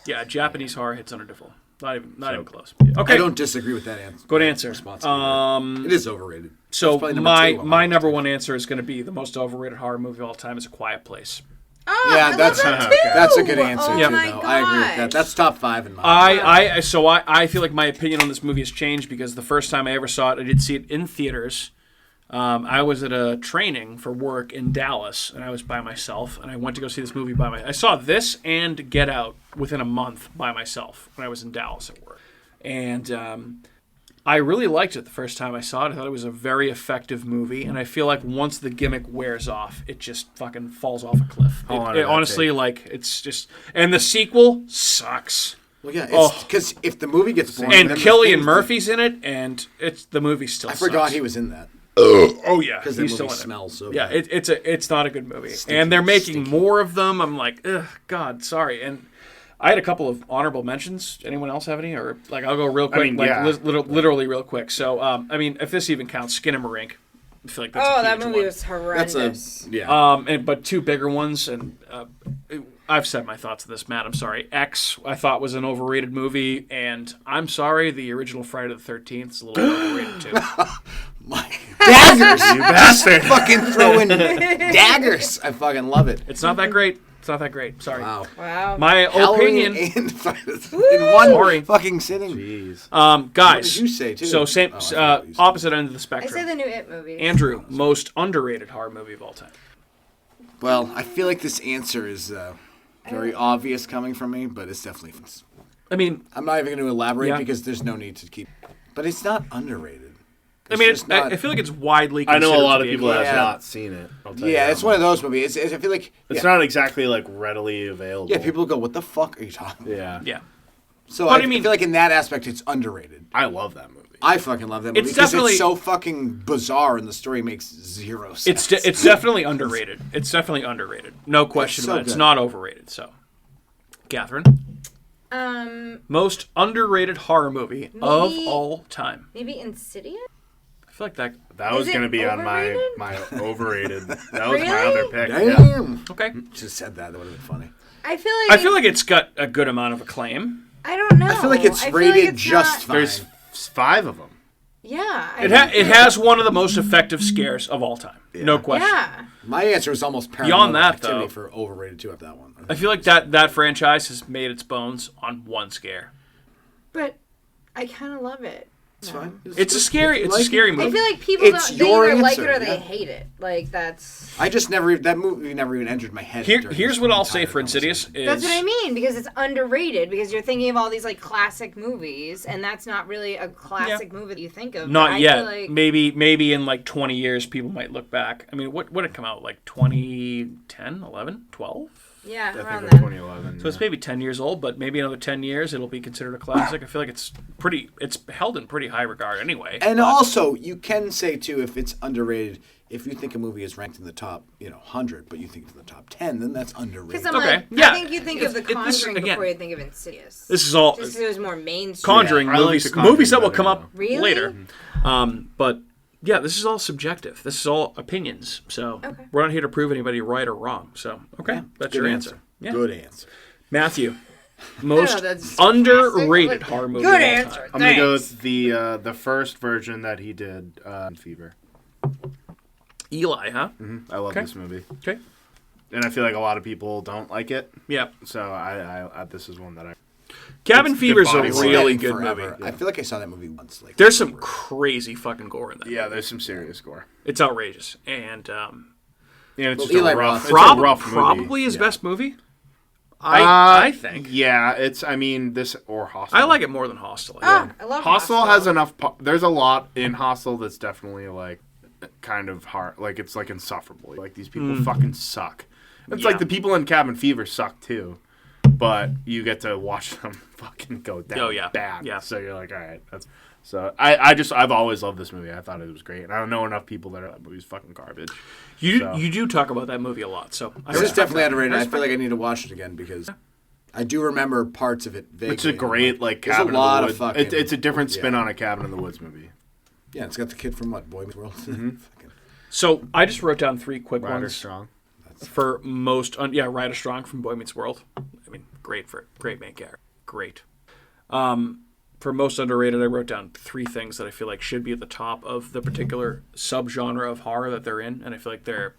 Yeah, Japanese horror hits on a different. Not even close. I Okay, don't disagree with that answer. good answer. Response it is overrated. So It's probably number my two on my list. number one answer is going to be the most overrated horror movie of all time is A Quiet Place. Oh, Yeah, I love that's that okay. too. That's a good answer Oh too. my Though I agree with that. gosh. That's top 5 in mine. I feel like my opinion on this movie has changed because the first time I ever saw it, I did see it in theaters. I was at a training for work in Dallas, and I was by myself, and I went to go see this movie by myself. I saw this and Get Out within a month by myself when I was in Dallas at work. And I really liked it the first time I saw it. I thought it was a very effective movie, and I feel like once the gimmick wears off, it just fucking falls off a cliff. It honestly, like, it's just... And the sequel sucks. Well, yeah, because if the movie gets boring... And Cillian Murphy's in it, and the movie still sucks. I forgot he was in that. Oh, yeah. Because the movie smells so bad. Yeah, it's not a good movie. Sticky, and they're making more of them. I'm like, ugh, God, sorry. And... I had a couple of honorable mentions. Anyone else have any? Or like, I'll go real quick, literally real quick. So, I mean, if this even counts, Skinamarink. I feel like that's a huge that movie one. was horrendous. But two bigger ones, and I've said my thoughts on this, Matt. I'm sorry. X, I thought was an overrated movie, and I'm sorry, the original Friday the 13th is a little overrated too. Daggers, you bastard! Fucking throwing daggers. I fucking love it. It's not that great. It's not that great. Sorry. Wow. My opinion in one fucking sitting. Jeez. Guys. What did you say too? So same, opposite end of the I spectrum. say the new It movie. Andrew, most underrated horror movie of all time. Well, I feel like this answer is very obvious coming from me, but it's definitely. I mean, I'm not even going to elaborate because there's no need to keep. But it's not underrated. I mean, I feel like it's widely I considered know a lot of people have not seen it. Yeah, it's one of those movies. I feel like... It's not exactly, like, readily available. Yeah, people go, what the fuck are you talking about? Yeah. So I feel like in that aspect, it's underrated. I love that movie. I fucking love that movie because it's so fucking bizarre and the story makes zero sense. It's definitely underrated. It's definitely underrated. No question about it. It's not overrated, so. Catherine? Most underrated horror movie of all time. Maybe Insidious? I feel like that was going to be on my overrated. That was Really? my other pick. Damn. Yeah. Okay. Just said that. That would have been funny. I feel like it's got a good amount of acclaim. I don't know. I feel like it's rated just fine. There's 5 of them. Yeah. It has one of the most effective scares of all time. Yeah. No question. Yeah. My answer is almost Beyond that, Activity though, for overrated too. Of that one. I feel like that franchise has made its bones on one scare. But I kind of love it. It's fine. It's a scary movie. I feel like people they either like it or they hate it. Like that's. I just never that movie never even entered my head. Here's what I'll say for Insidious is that's what I mean because it's underrated because you're thinking of all these like classic movies and that's not really a classic movie that you think of. Not yet. Feel like... Maybe in like 20 years people might look back. I mean, what did it come out like 2010, 11, 12? Yeah, around like then. 2011. So it's maybe 10 years old, but maybe another 10 years it'll be considered a classic. I feel like it's held in pretty high regard anyway. And also, you can say too, if it's underrated, if you think a movie is ranked in the top, 100, but you think it's in the top 10, then that's underrated. Because I think you think of The Conjuring before you think of Insidious. This is all just because it was more mainstream. Conjuring movies that will come up later. But yeah, this is all subjective. This is all opinions. So we're not here to prove anybody right or wrong. So that's your answer. Yeah. Good answer. Matthew, most underrated horror movie. Good answer. I'm gonna go with the first version that he did, Fever. Eli, huh? Mm-hmm. I love this movie. Okay. And I feel like a lot of people don't like it. Yeah. So I this is one that I. Cabin Fever is a really good movie. Yeah. I feel like I saw that movie once. There's some crazy fucking gore in that. Yeah, there's some serious gore. It's outrageous, and it's just a rough. Probably his best movie. I think. Yeah, it's. I mean, this or Hostel. I like it more than Hostel. I love Hostel. Has enough. There's a lot in Hostel that's definitely like kind of hard. Like it's like insufferable. Like these people fucking suck. It's like the people in Cabin Fever suck too. But you get to watch them fucking go down bad. Yeah. So you're like, all right. So I've always loved this movie. I thought it was great. And I don't know enough people that are that movie's fucking garbage. You do talk about that movie a lot. So this is definitely underrated. I feel like I need to watch it again because I do remember parts of it vaguely. It's a great Cabin in the Woods. It's a different spin on a Cabin in the Woods movie. Yeah, it's got the kid from Boy Meets World. So I just wrote down 3 quick Ryder ones. Strong. For most, Ryder Strong from Boy Meets World. I mean, great main character. Great. For most underrated, I wrote down 3 things that I feel like should be at the top of the particular subgenre of horror that they're in, and I feel like they're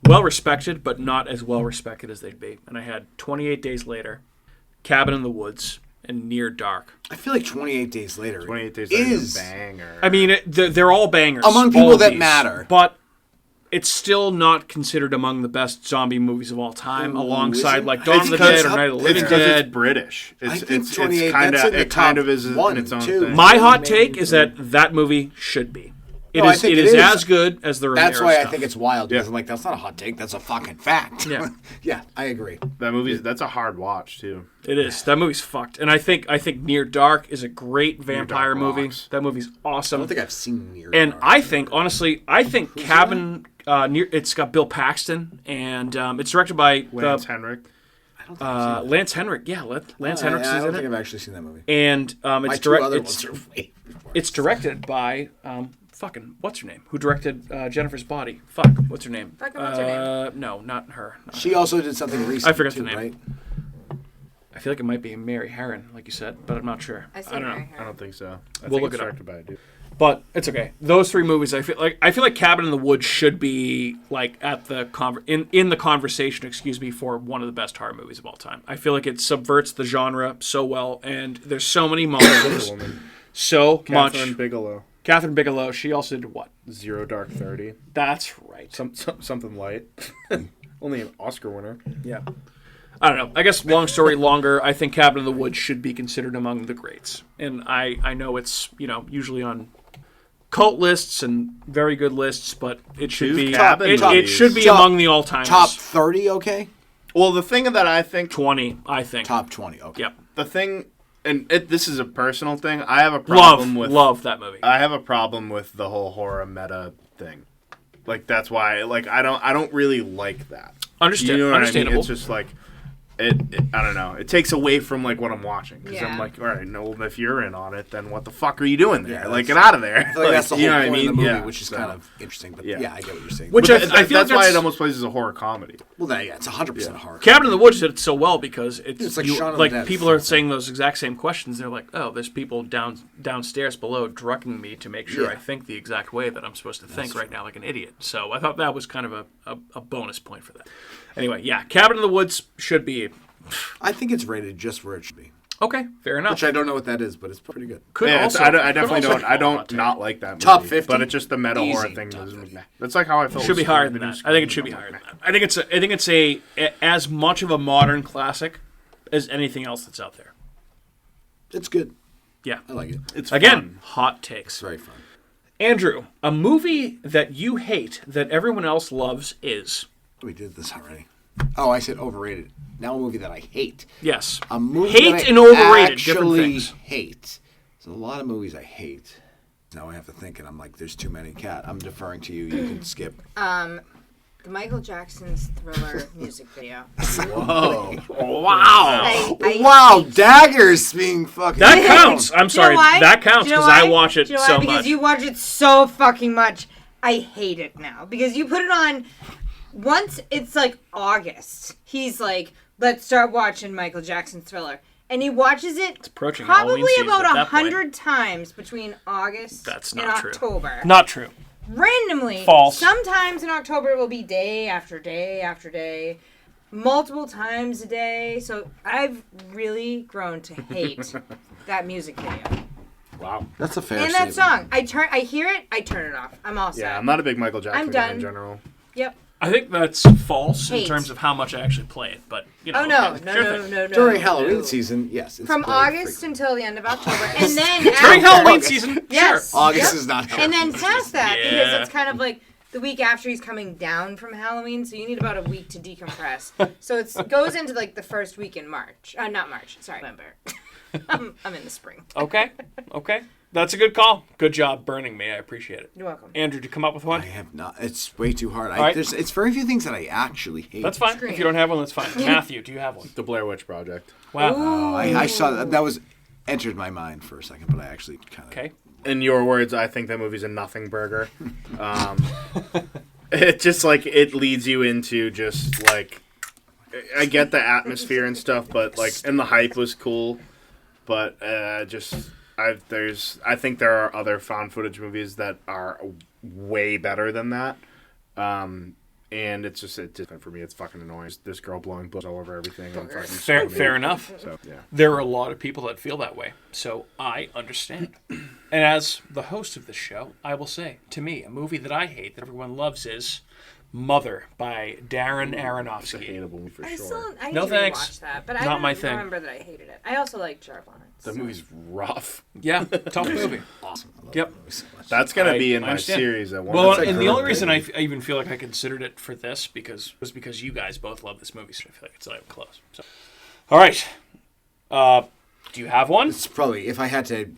well respected, but not as well respected as they'd be. And I had 28 Days Later, Cabin in the Woods, and Near Dark. I feel like 28 Days Later. 28 Days Later is a banger. I mean, they're all bangers among people that matter, but. it's still not considered among the best zombie movies of all time, alongside is it? like Dawn of the Dead or Night of the Living because Dead. it's British. I It's think it's 28, kind that's of in the it kind top of is one, in its own too. thing. My hot take is that movie should be. No, I It think is it is. as good as the Romero That's why stuff. I think it's wild. Because Yeah. I'm like, that's not a hot take. That's a fucking fact. Yeah. Yeah, I agree. That's a hard watch too. It is. That movie's fucked. And I think Near Dark is a great vampire Dark movie. rocks. That movie's I awesome. don't think I've seen Near And Dark. I think, honestly, Cabin it's got Bill Paxton, and it's directed by Lance Henrik. I don't think I've seen that. Lance Henrik. Yeah, Lance Henrik's I in don't it. think I've actually seen that movie. And My it's two other it's ones are way before. it's directed by fucking what's her name? Who directed Jennifer's Body? Fuck, what's her name? Fucking what's her name? No, not her. Not She her. also did something recent. I forgot the too, name. Right? I feel like it might be Mary Harron, like you said, but I'm not sure. I see don't know. Mary I Harron. don't think so. I We'll think look it's it up. directed by a dude. But it's okay. Those three movies, I feel like Cabin in the Woods should be like at the in the conversation, for one of the best horror movies of all time. I feel like it subverts the genre so well, and there's so many moments, Woman. so Catherine much. Bigelow. Catherine Bigelow. She also did what? Zero Dark 30. That's right. Something light. Only an Oscar winner. Yeah. I don't know. I guess long story longer, I think Cabin in the Woods should be considered among the greats. And I know it's, usually on cult lists and very good lists, but it should Choose be Cabin it should be Top- among the all-timers. Top 30, okay? Well, the thing that I think 20, I think. Top 20, okay. Yep. the thing, and this is a personal thing. I have a problem Love that movie. I have a problem with the whole horror meta thing. Like that's why, like I don't really like that. Understand. You know what Understandable. I mean? It's just like it. I don't know. It takes away from like what I'm watching because Yeah. I'm like, all right, no, if you're in on it, then what the fuck are you doing there? Yeah, Like, that's- get out of there. I feel like that's the whole you know point what I mean? of the movie, Yeah, which is so. kind of interesting. But Yeah. yeah, I get what you're saying. Which But I feel that's like why that's- it almost plays as a horror comedy. well, yeah, it's 100% horror. Cabin in the Woods did it so well because It's like Shaun of the Dead. people are saying those exact same questions. They're like, oh, there's people downstairs below drugging me to make sure Yeah. I think the exact way that I'm supposed to think right now like an idiot. So I thought that was kind of a bonus point for that. Anyway, yeah, Cabin in the Woods should be I think it's rated just where it should be. okay. Fair enough. Which I don't know what that is, but it's pretty good. Could Yeah, also, I could definitely also don't. I be don't hot not like that movie. Top 50? But it's just the meta horror Easy thing. top Doesn't- 50. That's like how I felt. Should be with higher the than new that. I think it Scream. should be higher than that. I think it's as much of a modern classic as anything else that's out there. It's good. Yeah. I like it. It's Again, fun. hot takes. It's very fun. Andrew, a movie that you hate that everyone else loves is We did this already. Oh, I said overrated. Now a movie that I hate. yes. A movie Hate that I and overrated, different actually things. hate. There's a lot of movies I hate. Now I have to think, and I'm like, there's too many. Cat, I'm deferring to you. You can skip. The Michael Jackson's Thriller music video. Whoa! Wow. Wow! Daggers being fucking. That counts. I'm sorry. You know why? That counts Do you know because I why? watch it Do you know so why? Because much. you watch it so fucking much. I hate it now. Because you put it on once it's like August. He's like, let's start watching Michael Jackson's Thriller. And he watches it approaching probably Halloween season about at that point. 100 times between August That's and not true. October. Not true. Randomly. False. Sometimes in October it will be day after day after day. Multiple times a day. So I've really grown to hate that music video. Wow. That's a fair. And that statement. song. I hear it, I turn it off. I'm all set. Yeah, I'm not a big Michael Jackson I'm guy done. in general. Yep. I think that's false in Hate. terms of how much I actually play it, but Oh no, okay, no, sure no, thing. no, no. During no. Halloween season, yes. It's From played August frequently. until the end of October, and then During after- Halloween season, Yes. sure. August Yep. is not. And then past that, because Yeah. it's kind of like the week after he's coming down from Halloween, so you need about a week to decompress. So it goes into like the first week in March. Not March, sorry, November. I'm in the spring. Okay. That's a good call. Good job burning me. I appreciate it. You're welcome. Andrew, did you come up with I one? have not. It's way too hard. right. It's very few things that I actually hate. That's fine. Scream. If you don't have one, that's fine. Matthew, do you have one? The Blair Witch Project. Wow. Oh, I saw that was entered my mind for a second, but I actually kind of. Okay. In your words, I think that movie's a nothing burger. It just like it leads you into just like I get the atmosphere and stuff, but like and the hype was cool, but I think there are other found footage movies that are way better than that. And it's just for me, it's fucking annoying. This girl blowing bullets all over everything. And fucking Fair enough. So yeah. There are a lot of people that feel that way, so I understand. And as the host of this show, I will say, to me, a movie that I hate that everyone loves is Mother by Darren Aronofsky. It's a hateable movie for I sure. need No to thanks. rewatch that, but Not I don't my thing. remember that I hated it. I also like Sharp Lawrence. The movie's rough. Yeah, tough movie. Awesome. I love Yep. that movie so much. That's gonna I be in my understand. series at one. Well, point. and the only reason I even feel like I considered it for this was because you guys both love this movie, so I feel like it's not even close. So, all right. Do you have one? It's probably, if I had to,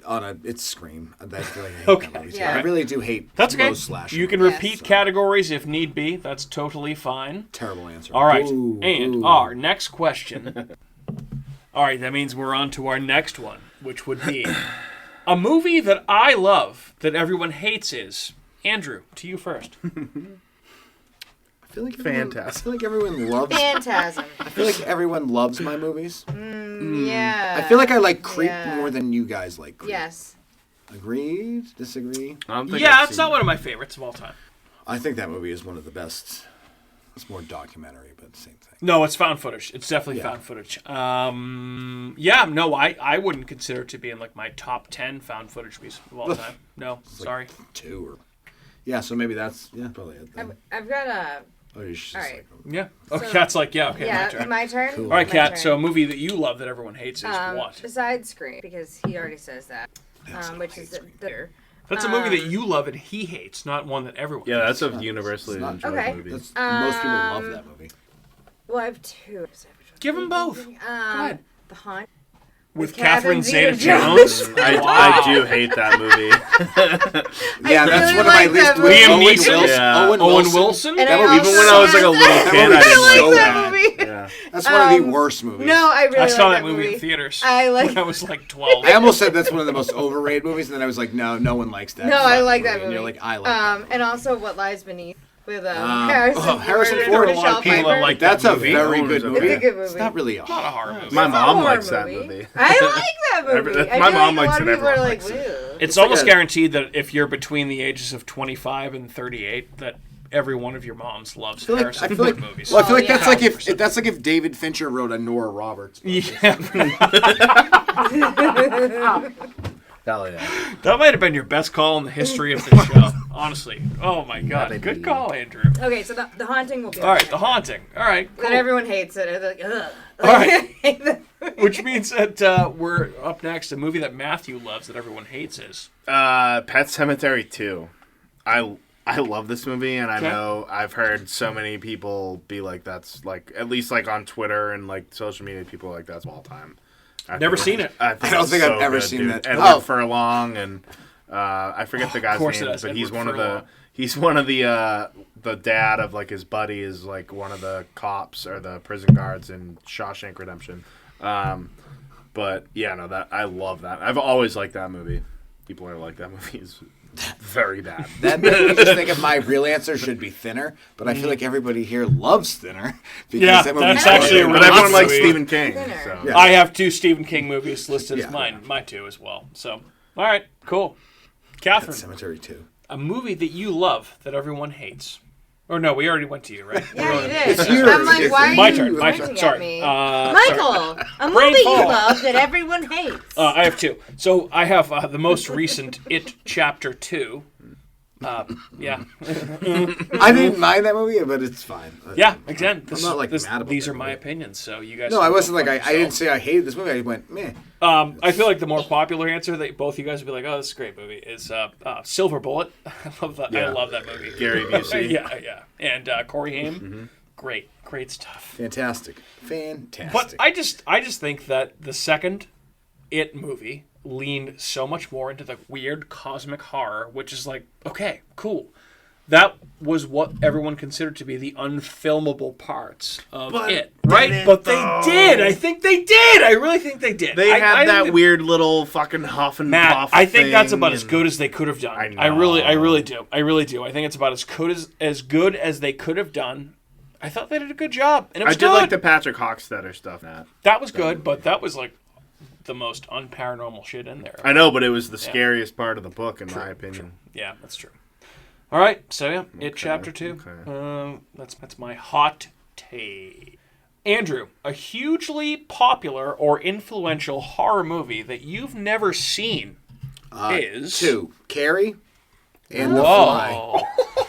it's Scream. I feel like I hate Okay. that movie. Yeah. I really do hate That's okay. most slasher You can movies. repeat categories if need be. That's totally fine. Terrible answer. All right. Ooh, and ooh. our next question. All right, that means we're on to our next one, which would be a movie that I love that everyone hates is. Andrew, to you first. I feel like Fantastic. I feel like everyone loves. Phantasm. I feel like everyone loves my movies. Yeah. I feel like I like Creep Yeah. more than you guys like Creep. Yes. Agreed? Disagree? I don't think Yeah, I've it's seen not one of my favorites of all time. I think that movie is one of the best. It's more documentary, but same thing. No, it's found footage. It's definitely Yeah. found footage. Yeah, no, I wouldn't consider it to be in like my top 10 found footage movies of all time. No, sorry. 2 or. Yeah, so maybe that's. Yeah, probably it. Then. I've got a. Oh, you should All just right. Yeah. Oh, So- Kat's like, yeah, okay, my Yeah, turn. my turn. Cool. All right, My Kat, turn. so a movie that you love that everyone hates is what? Besides Scream, because he already says that, which is the. That's a movie that you love and he hates, not one that everyone Yeah, hates. that's a universally it's not- enjoyed Okay. movie. That's, most people love that movie. Well, I have two. Give them both. Go ahead. The Haunt. With Catherine Zeta-Jones. Zeta-Jones. I do hate that movie. Yeah, that's really one of my like that least. movie. Liam Owen Neeson? Wilson. Yeah. Owen Wilson? And That I movie- also- Even when I was like a little That kid, movie I is didn't so like bad. that. movie. Yeah. That's one of the worst movies. No, I really I saw like that movie in theaters I like. when I was like 12. I almost said that's one of the most overrated movies, and then I was like, no one likes that. No, I fucking like that movie. And you're like, I like that movie. And also What Lies Beneath with Harrison Harrison Ford Ford, and a lot of Michelle people Pfeiffer. like That's that a movie. very Owen good was movie. It's a good movie. It's not really a Not a horror movie. My It's a mom horror likes that movie. I like that movie. I My feel mom like likes a it, lot of people are everyone like, likes it. "Ew." It's almost guaranteed that if you're between the ages of 25 and 38, that every one of your moms loves Harrison I feel Ford like, movies. well, I feel like yeah. that's like if David Fincher wrote a Nora Roberts. Yeah, Hell yeah. that might have been your best call in the history of the show. Honestly. Oh my god. baby. Good call, Andrew. Okay, so the Haunting will be All right, The Haunting. All right, But cool. everyone hates it. They're like, ugh. All right. I hate that movie. Which means that we're up next. A movie that Matthew loves that everyone hates is. Pet Cemetery 2. I love this movie, and I Okay. know I've heard so many people be like, that's like, at least like on Twitter and like social media, people are like, that's all time. Never seen it. I don't think I've ever seen that. Edward Oh. Furlong, and I forget the guy's course it name, has, but he's Edward one of Furlong. the dad of like his buddy is like one of the cops or the prison guards in Shawshank Redemption. But yeah, no, that I love that. I've always liked that movie. People are like, that movie is very bad. That makes me just think of my real answer should be Thinner, but I feel like everybody here loves Thinner. Because Yeah, that movie that's is actually a fucking But really everyone good likes movie. Stephen King. Thinner. So. Yeah. I have 2 Stephen King movies listed as Yeah. mine. My 2 as well. So, all right, cool. Catherine, Cemetery 2. a movie that you love that everyone hates. Or no, we already went to you, right? Yeah, you did. It's yours. I'm like, why are My you turn. My pointing turn. at Sorry. me? Sorry. Michael, a Brain movie you fog. love that everyone hates. I have 2. So I have the most recent It Chapter 2. Yeah. I didn't mind that movie, but it's fine. Yeah, again, I'm not like mad about these that are my movie. opinions, so you guys... No, can I go wasn't like, fuck I didn't yourself. say I hated this movie. I went, meh. I feel like the more popular answer that both you guys would be like, oh, this is a great movie, is Silver Bullet. I love that. I Yeah. love that movie. Gary Busey. Yeah. And Corey Haim, great stuff. Fantastic. But I just think that the second It movie leaned so much more into the weird cosmic horror, which is like, okay, cool. That was what everyone considered to be the unfilmable parts of it, right? But they did. I think they did. I really think they did. They had I that think weird little fucking huff and Matt, puff I think that's thing about as and- good as they could have done. I know. I really do. I really do. I think it's about as good as they could have done. I thought they did a good job, and it was I did good. like the Patrick Hockstetter stuff, Matt. That was good, but that was like the most unparanormal shit in there. I know, but it was the scariest part of the book, in my opinion. Yeah, that's true. All right, so yeah, It Chapter 2. Okay. That's my hot take. Andrew, a hugely popular or influential horror movie that you've never seen. is 2. Carrie and The Whoa.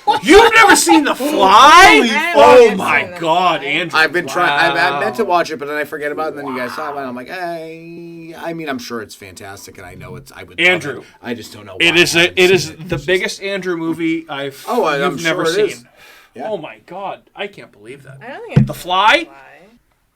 Fly. You've never seen The Fly? Oh I've my seen The God, Fly. Andrew! I've been trying. I Wow. meant to watch it, but then I forget about it. And then you guys saw it, and I'm like, I mean, I'm sure it's fantastic, and I know it's. I would. love Andrew. it. I just don't know. It why is I haven't it is seen it. the biggest Andrew movie I've I'm you've never sure it seen. is. Yeah. Oh my God, I can't believe that. I don't think I've The seen Fly? The Fly.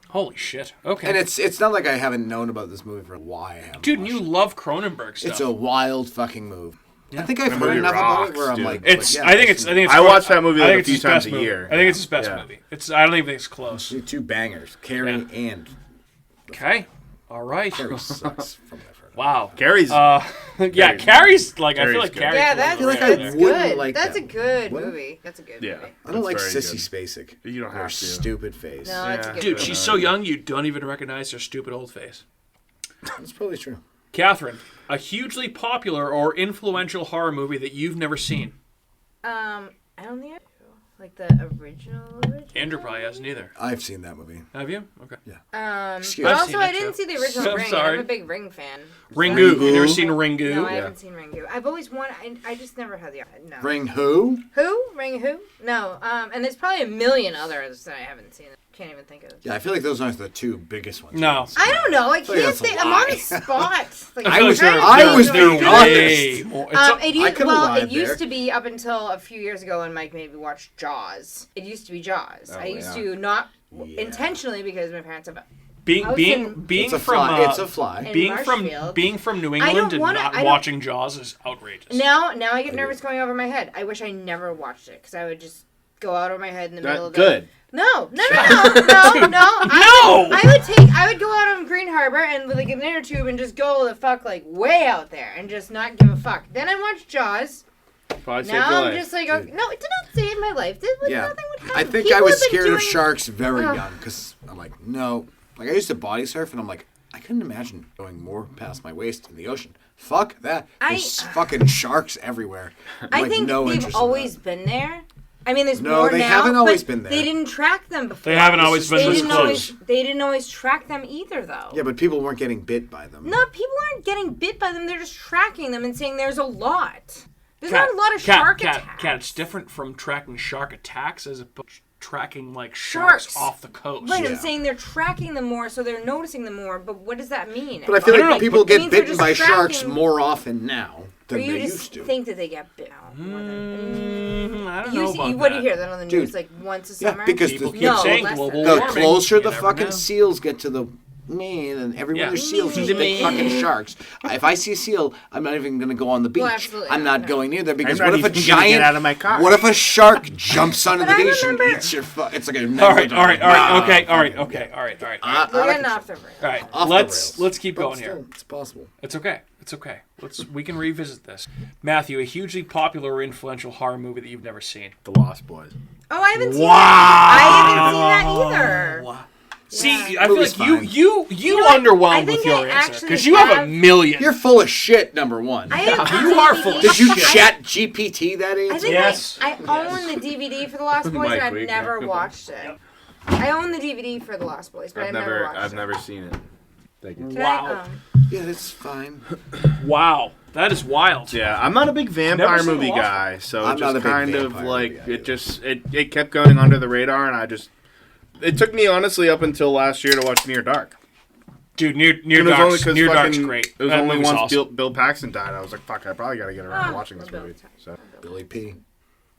Holy shit. Okay. And it's not like I haven't known about this movie for why I haven't. Dude, watched you it. love Cronenberg stuff. It's a wild fucking move. Yeah. I think I've That heard movie enough about it rocks, where I'm dude. like, It's. yeah, I think it's. I watch that movie I like think a few it's his times best a movie. year. I think it's his best Yeah. movie. It's. I don't even think it's close. 2 bangers, Carrie and Okay. All right. Carrie sucks from what I've heard. Wow. Carrie's. Yeah, Carrie's like. I feel Carrie's like good. Carrie's. Yeah, a that's, little like right I there. that's wouldn't good. like That's that. a good What? movie. That's a good Yeah. movie. I don't like That's very Sissy Spacek. You don't Her have to. stupid face. No, it's a Yeah. good Dude, movie. she's so young you don't even recognize her stupid old face. That's probably true. Catherine, a hugely popular or influential horror movie that you've never seen. I don't think I do. Like the original. Andrew probably hasn't either. I've seen that movie. Have you? Okay. Excuse But me. also, seen I it, didn't too. see the original I'm Ring. sorry. I'm a big Ring fan. Ringu. Ringu. You never seen Ringu? No, I haven't seen Ringu. I've always wanted. I just never had the. No. Ring who? Who? Ring who? No. And there's probably a million others that I haven't seen. Can't even think of. Yeah, I feel like those aren't the 2 biggest ones. No. I don't know. I feel like can't that's a say. I'm on lie. the spot. Like, I was trying to I think was of being it. honest. more. It used, could've well, lied it used there. to be up until a few years ago when Mike made me watch Jaws. It used to be Jaws. I used yeah. to not Yeah. intentionally because my parents have. being I was being in- being It's a from fly. It's a fly. in being Marshfield. from New I England don't and wanna- not I don't- watching Jaws is outrageous. Now I get nervous going over my head. I wish I never watched it because I would just go out of my head in the middle of the. Good. No. No! I would go out on Green Harbor and with like an inner tube and just go the fuck like way out there and just not give a fuck. Then I watched Jaws. Probably saved Now your I'm life. just like, okay, no, it did not save my life. Yeah. Nothing would happen. I think People I was have been scared of doing- sharks very Ugh. young because I'm like, no. Like, I used to body surf and I'm like, I couldn't imagine going more past my waist in the ocean. Fuck that. There's fucking sharks everywhere. I'm I like, think no they've interest in always that. been there. I mean, there's No, more they now, haven't always but been there. They didn't track them before. They haven't always been They this didn't close. always. They didn't always track them either, though. Yeah, but people weren't getting bit by them. No, people aren't getting bit by them. They're just tracking them and saying there's a lot. There's not a lot of shark attacks. Cat, it's different from tracking shark attacks as opposed to tracking like sharks off the coast. Right, Yeah. I'm saying they're tracking them more, so they're noticing them more. But what does that mean? But I feel I don't like know, people but it get means they're bitten just by sharks tracking- more often now or than you they just used to. think that they get bit more than. I don't You know see, about what do that. you hear that on the news Dude. like once a Yeah, summer? because People the, keep saying less global than- the warming. closer You the never fucking know. seals get to the man and everywhere Yeah. there's seals, there's big Me. fucking sharks. If I see a seal, I'm not even going to go on the beach. absolutely I'm not, not no. going near there because I'm what not if a even gonna get giant, out of my car. what if a shark jumps onto But the I beach and remember- eats your it's like a All right, okay, all right. We're getting off the rails. All right, Off the let's rails. keep But going still, here. It's possible. It's okay. We can revisit this. Matthew, a hugely popular or influential horror movie that you've never seen. The Lost Boys. Oh, I haven't seen that. I haven't seen that either. See, Yeah. I feel Movie's like you know what? I underwhelmed think with your I answer actually because you have a have- million. You're full of shit, number one. I have You are full of Did you shit. chat GPT that I answer? think Yes. I own the DVD for The Lost Boys, Mike and I've Wigner. never watched it. I own the DVD for The Lost Boys, but I've never watched I've it. never seen it. Thank you. Did Wow. Yeah, that's fine. Wow, that is wild. Yeah, I'm not a big Never vampire seen The movie Lost guy, so I'm it not a just big kind of vampire like movie guy it just it kept going under the radar, and it took me honestly up until last year to watch Near Dark. Dude, Near And it was only Dark's 'cause Dark's fucking- great. It was That only movie's once awesome. Bill Paxton died. I was like, fuck, I probably got to get around to watching this Bill movie. Paxton. So. Billy P.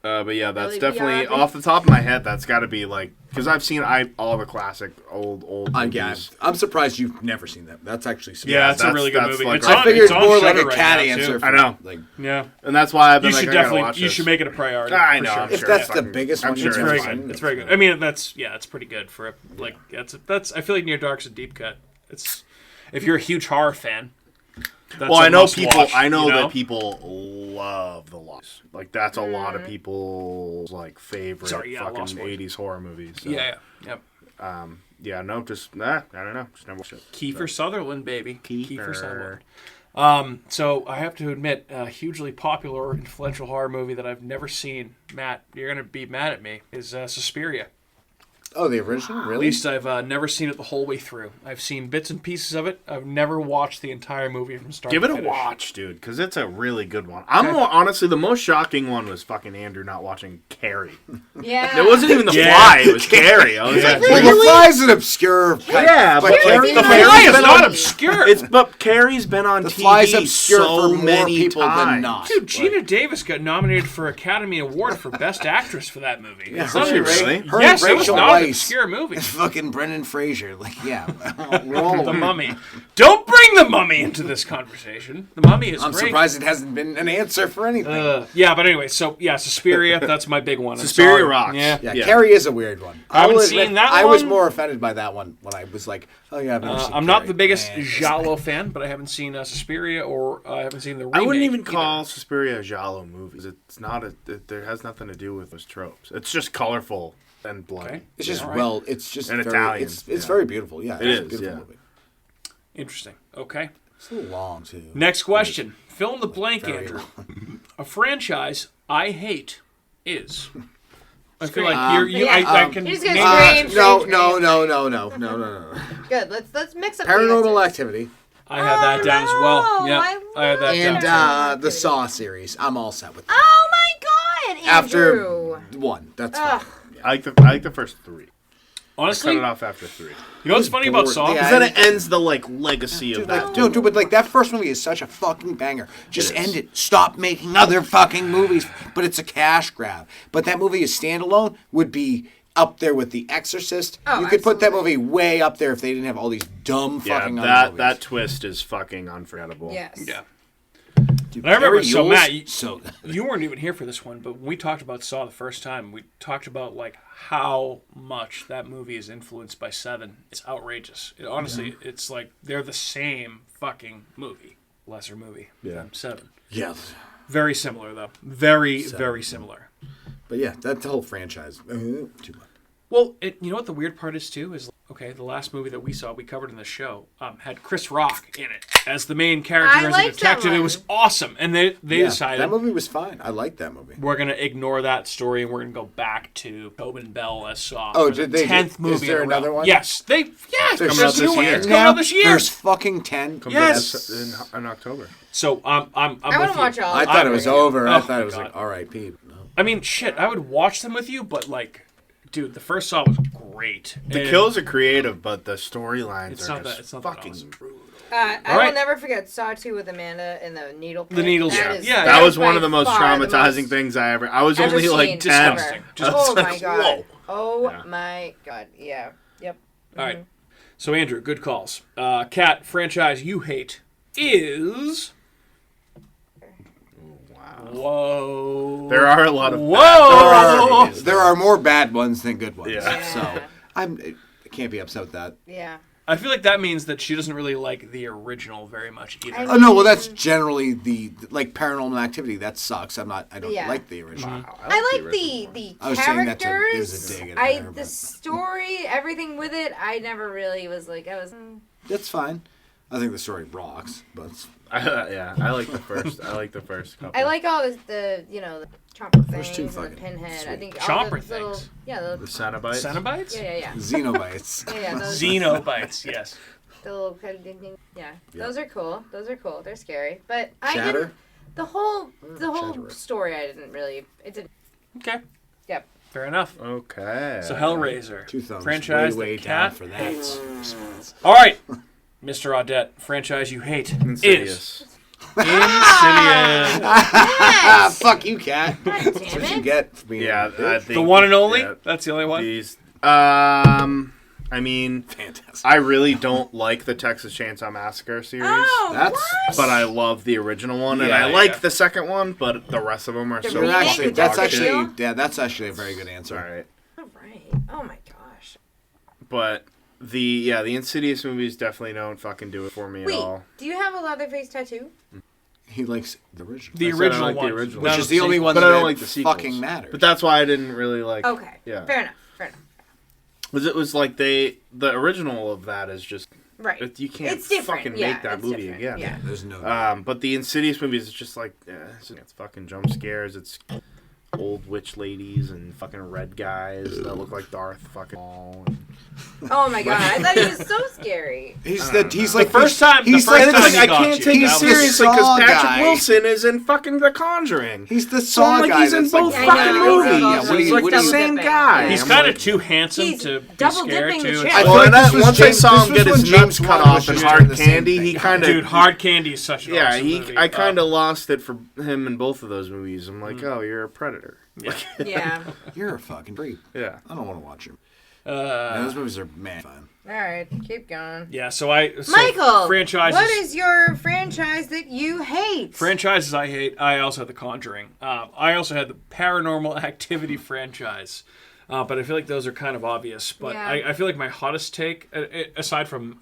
But yeah, that's Billy definitely P.R.B. off the top of my head. That's got to be like because I've seen all the classic old Yeah, movies. I'm surprised you've never seen that. That's actually surprising. Yeah, it's a that's- really good that's movie. like- It's I on, figured it's on more like Shudder a right cat now, answer. too. For, I know. Like, Yeah. And that's why I've been You like, should I gotta definitely, watch you this. should make it a priority. I for know. sure. I'm if sure that's it's the fucking- biggest I'm one, sure It's that's very fine. good. It's very good. I mean, that's pretty good for that's. I feel like Near Dark's a deep cut. It's if you're a huge horror fan. That's Well, a I know must people. watch, I know you that people love The Lost. Like that's a lot of people's like favorite Sorry, yeah, Lost fucking Boys. 80s horror movies. So, Yeah. Yep. Yeah. No. Just I don't know. Just never watched it. Kiefer Sutherland, baby. Kiefer. Sutherland. So I have to admit, a hugely popular, influential horror movie that I've never seen. Matt, you're gonna be mad at me. Is Suspiria. Oh, the original? At Really? least I've never seen it the whole way through. I've seen bits and pieces of it. I've never watched the entire movie from start Give to it a finish. watch, dude, because it's a really good one. Honestly, the most shocking one was fucking Andrew not watching Carrie. Yeah. It wasn't even The Fly, it was Carrie. I was like, Well, The Fly's an obscure. yeah, but Carrie's The been The on Fly TV. is not obscure. But Carrie's been on The TV Fly's obscure so for more many people times. than not. Dude, Gina Davis got nominated for Academy Award for Best Actress for that movie. Yeah, It's her not and even- really? Her Yes, and it was Rachel not an Weisz. obscure movie. Fucking Brendan Fraser. Like, yeah. We're all The Mummy. Don't bring The Mummy into this conversation. The Mummy is I'm great. surprised it hasn't been an answer for anything. Yeah, but anyway, so yeah, Suspiria, that's my big one. I'm Suspiria sorry. rocks. Yeah. Yeah, Carrie is a weird one. I haven't will seen admit, that I was one. more offended by that one when I was like, oh yeah, I've never seen I'm not Carrie. the biggest Man, Giallo fan, but I haven't seen Suspiria or I haven't seen the remake. I wouldn't even either. call Suspiria a giallo movie. It's not there has nothing to do with those tropes. It's just colorful and bloody. Okay. It's just All right. it's just And very, Italian, It's yeah. very beautiful. Yeah, It it's a is, beautiful yeah. movie. Interesting. Okay. It's a little long too. Next question. Fill in the blank, Very Andrew. long. A franchise I hate is. I feel like Yeah. I can You're just name gonna it. scream. No. Good. Let's mix up. Paranormal the Activity I have that down as well. no, Yeah, I have that and down. the Saw series. I'm all set with that. Oh my God, Andrew. After one, that's Ugh. fine. I like the first three. Honestly, Cut it off after three. you know what's funny about bored. Saw? Yeah, Because then it ends the legacy of that. Dude, but like that first movie is such a fucking banger. Just It is. end it. Stop making other fucking movies. But it's a cash grab. But that movie is standalone would be up there with The Exorcist. Oh, You could put that absolutely. movie way up there if they didn't have all these dumb Yeah, fucking other that movies. that twist is fucking unforgettable. Yes. Yeah. Dude, I remember, Gary so Yule's Matt, so you weren't even here for this one, but when we talked about Saw the first time, we talked about like how much that movie is influenced by Seven. It's outrageous. Honestly, it's like they're the same fucking movie, lesser movie. Yeah. than Seven. yes. Very similar though. Very similar. But yeah, that whole franchise. Too much. Well, you know what the weird part is too is okay. The last movie that we saw, we covered in the show, had Chris Rock in it as the main character I as a liked that detective. It one. was awesome, and they Yeah, decided that movie was fine. I liked that movie. we're gonna ignore that story and we're gonna go back to Tobin Bell as Saw. Oh, for the did they? 10th movie? Is there in a row. another one? Yes, There's coming out just this two year. in Coming out this year. There's fucking 10. Yes. in October. So I'm I with want you. to watch all. I thought it was over. Oh I thought my it was God. like R.I.P. No. I mean, shit. I would watch them with you, but like, dude, the first Saw was great. The And kills are creative, but the storylines It's are not that- just it's not that fucking awesome. brutal. I Alright. will never forget Saw 2 with Amanda and the needle. The pit. needles, That yeah. That is was one by of the most far the traumatizing most things I ever. I was ever only like seen 10. Disgusting. ever. Just Oh my like, God. whoa. Oh Yeah. my God. Yeah. Yep. All right. So Andrew, good calls. Cat franchise you hate is. Wow. Whoa. There are a lot of. Whoa. There are more bad ones than good ones. Yeah. So I can't be upset with that. Yeah. I feel like that means that she doesn't really like the original very much either. I Oh no, well that's generally the like Paranormal Activity. That sucks. I don't Yeah. like the original. I like the I was saying that characters. there's a dig in I there, the but- story, everything with it. I never really was like I was. That's fine. I think the story rocks, but Yeah, I like the first. I like the first couple. I like all the the chomper First two things and the fucking pinhead. I sweet. think all Chomper the little things? yeah the the Cenobites. Cenobites? yeah Xenobites. yeah those, Xenobites, yes. the little kind of ding, ding. Yeah, those are cool. Those are cool. They're scary, but I Chatter? didn't. The whole Chatterer. story I didn't really. It didn't. Okay. Yep. Fair enough. Okay. So Hellraiser. Two thumbs. Franchise way that down Cat for that. hates. All right. Mr. Audette, franchise you hate Insidious. is Insidious. Ah, fuck you, cat. God That's damn what you it! get for being Yeah, a bitch. I think The one and only? yeah, That's the only one? these. I mean, Fantastic. I really don't like the Texas Chainsaw Massacre series. Oh, That's what? But I love the original one, and Yeah, I like yeah. the second one, but the rest of them are The so remake? fucking actually, that's dog actually, shit. yeah, that's actually a very good answer. All right. All right. Oh my gosh. But the Insidious movies definitely don't fucking do it for me Wait, at all. do you have a Leatherface tattoo? He likes the original, The I said I original like the one. original. which None is of the only one But that I don't like the sequels. fucking matters. But that's why I didn't really like. Okay. Yeah. Fair enough. Fair enough. Was it was like the original of that is just Right. you can't It's different. fucking Yeah, make that it's movie different. again. Yeah. there's no. But the Insidious movies, it's just like it's fucking jump scares. It's old witch ladies and fucking red guys that look like Darth fucking Maul. Oh my god, I thought he was so scary. He's The like first time He's he I got can't you. take it That was- seriously because Saw Patrick guy. Wilson is in fucking The Conjuring. He's the So Saw I'm like guy. he's in that's like, both I fucking know, movies. he's Yeah, He's what like do the you- same double guy. dipping. He's I'm kind like, of too handsome He's to be double scared dipping to. the I chick. feel Well, like that, this was once I James- saw this him was get when his James nuts cut Wan off was in just Hard doing the same Candy, thing. he kind Dude, of Hard Candy is such an yeah, awesome movie. I kind of lost it for him in both of those movies. I'm like, oh, you're a predator. Yeah. You're a fucking creep. Yeah. I don't want to watch him. Those movies are fun. All right, keep going. Yeah, so Michael, franchises. what is your franchise that you hate? Franchises I hate. I also had The Conjuring. I also had the Paranormal Activity franchise. But I feel like those are kind of obvious. But Yeah. I feel like my hottest take, aside from,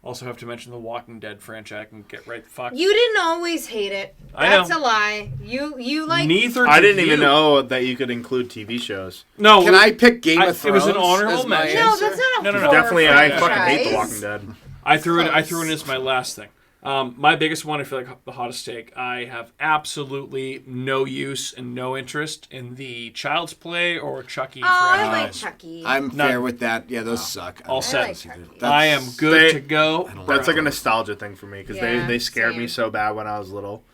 also have to mention the Walking Dead franchise. I can get right the fuck. You didn't always hate it. I know. That's a lie. You like. Neither I did didn't even you. know that you could include TV shows. No. Can I pick Game of It was Thrones? an honorable as my mention. No, answer? that's not a No, no, no. horror Definitely, I franchise. fucking hate The Walking Dead. I threw it in as my last thing. My biggest one, I feel like the hottest take. I have absolutely no use and no interest in the Child's Play or Chucky Oh, I like franchise. Chucky. I'm None. fair with that. Yeah, those suck. All I set. like Chucky. I am good to go. That's like a nostalgia thing for me because Yeah, they scared me same. so bad when I was little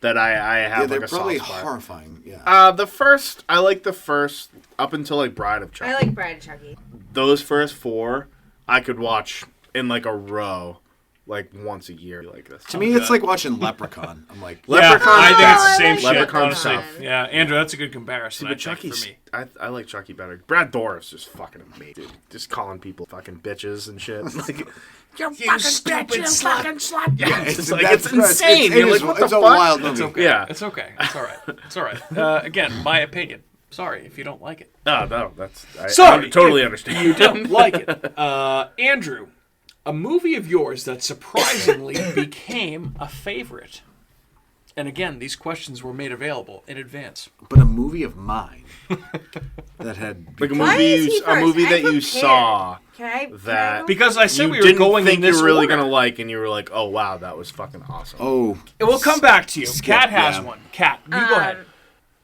that I Yeah, have they're like a probably soft spot. horrifying. Yeah. I like the first up until like Bride of Chucky. I like Bride of Chucky. Those first 4 I could watch in like a row, like once a year, like this. To me, it's like watching Leprechaun. I'm like, Leprechaun. I think it's the I same like shit. Leprechaun Honestly. stuff. Yeah, Andrew, that's a good comparison. But I think, Chucky's, for me. I like Chucky better. Brad Dourif's just fucking amazing. Just calling people fucking bitches and shit. Like, you stupid fucking slut. Yeah, it's like it's insane. You're like, what the it's a fuck? wild movie. It's okay. Yeah. It's okay. It's all right. It's all right. Again, my opinion. Sorry if you don't like it. No, that's Sorry, I totally if understand. You don't like it. Andrew, a movie of yours that surprisingly became a favorite. And again, these questions were made available in advance. But a movie of mine that had Like a Why movie, is he a first? movie I'm that you prepared. saw Can I that go? Because I said you we were didn't going think in this you were really order. gonna like, and you were like, oh wow, that was fucking awesome. Oh, We'll come back to you. Skip, Kat has yeah. one. Kat, you go ahead.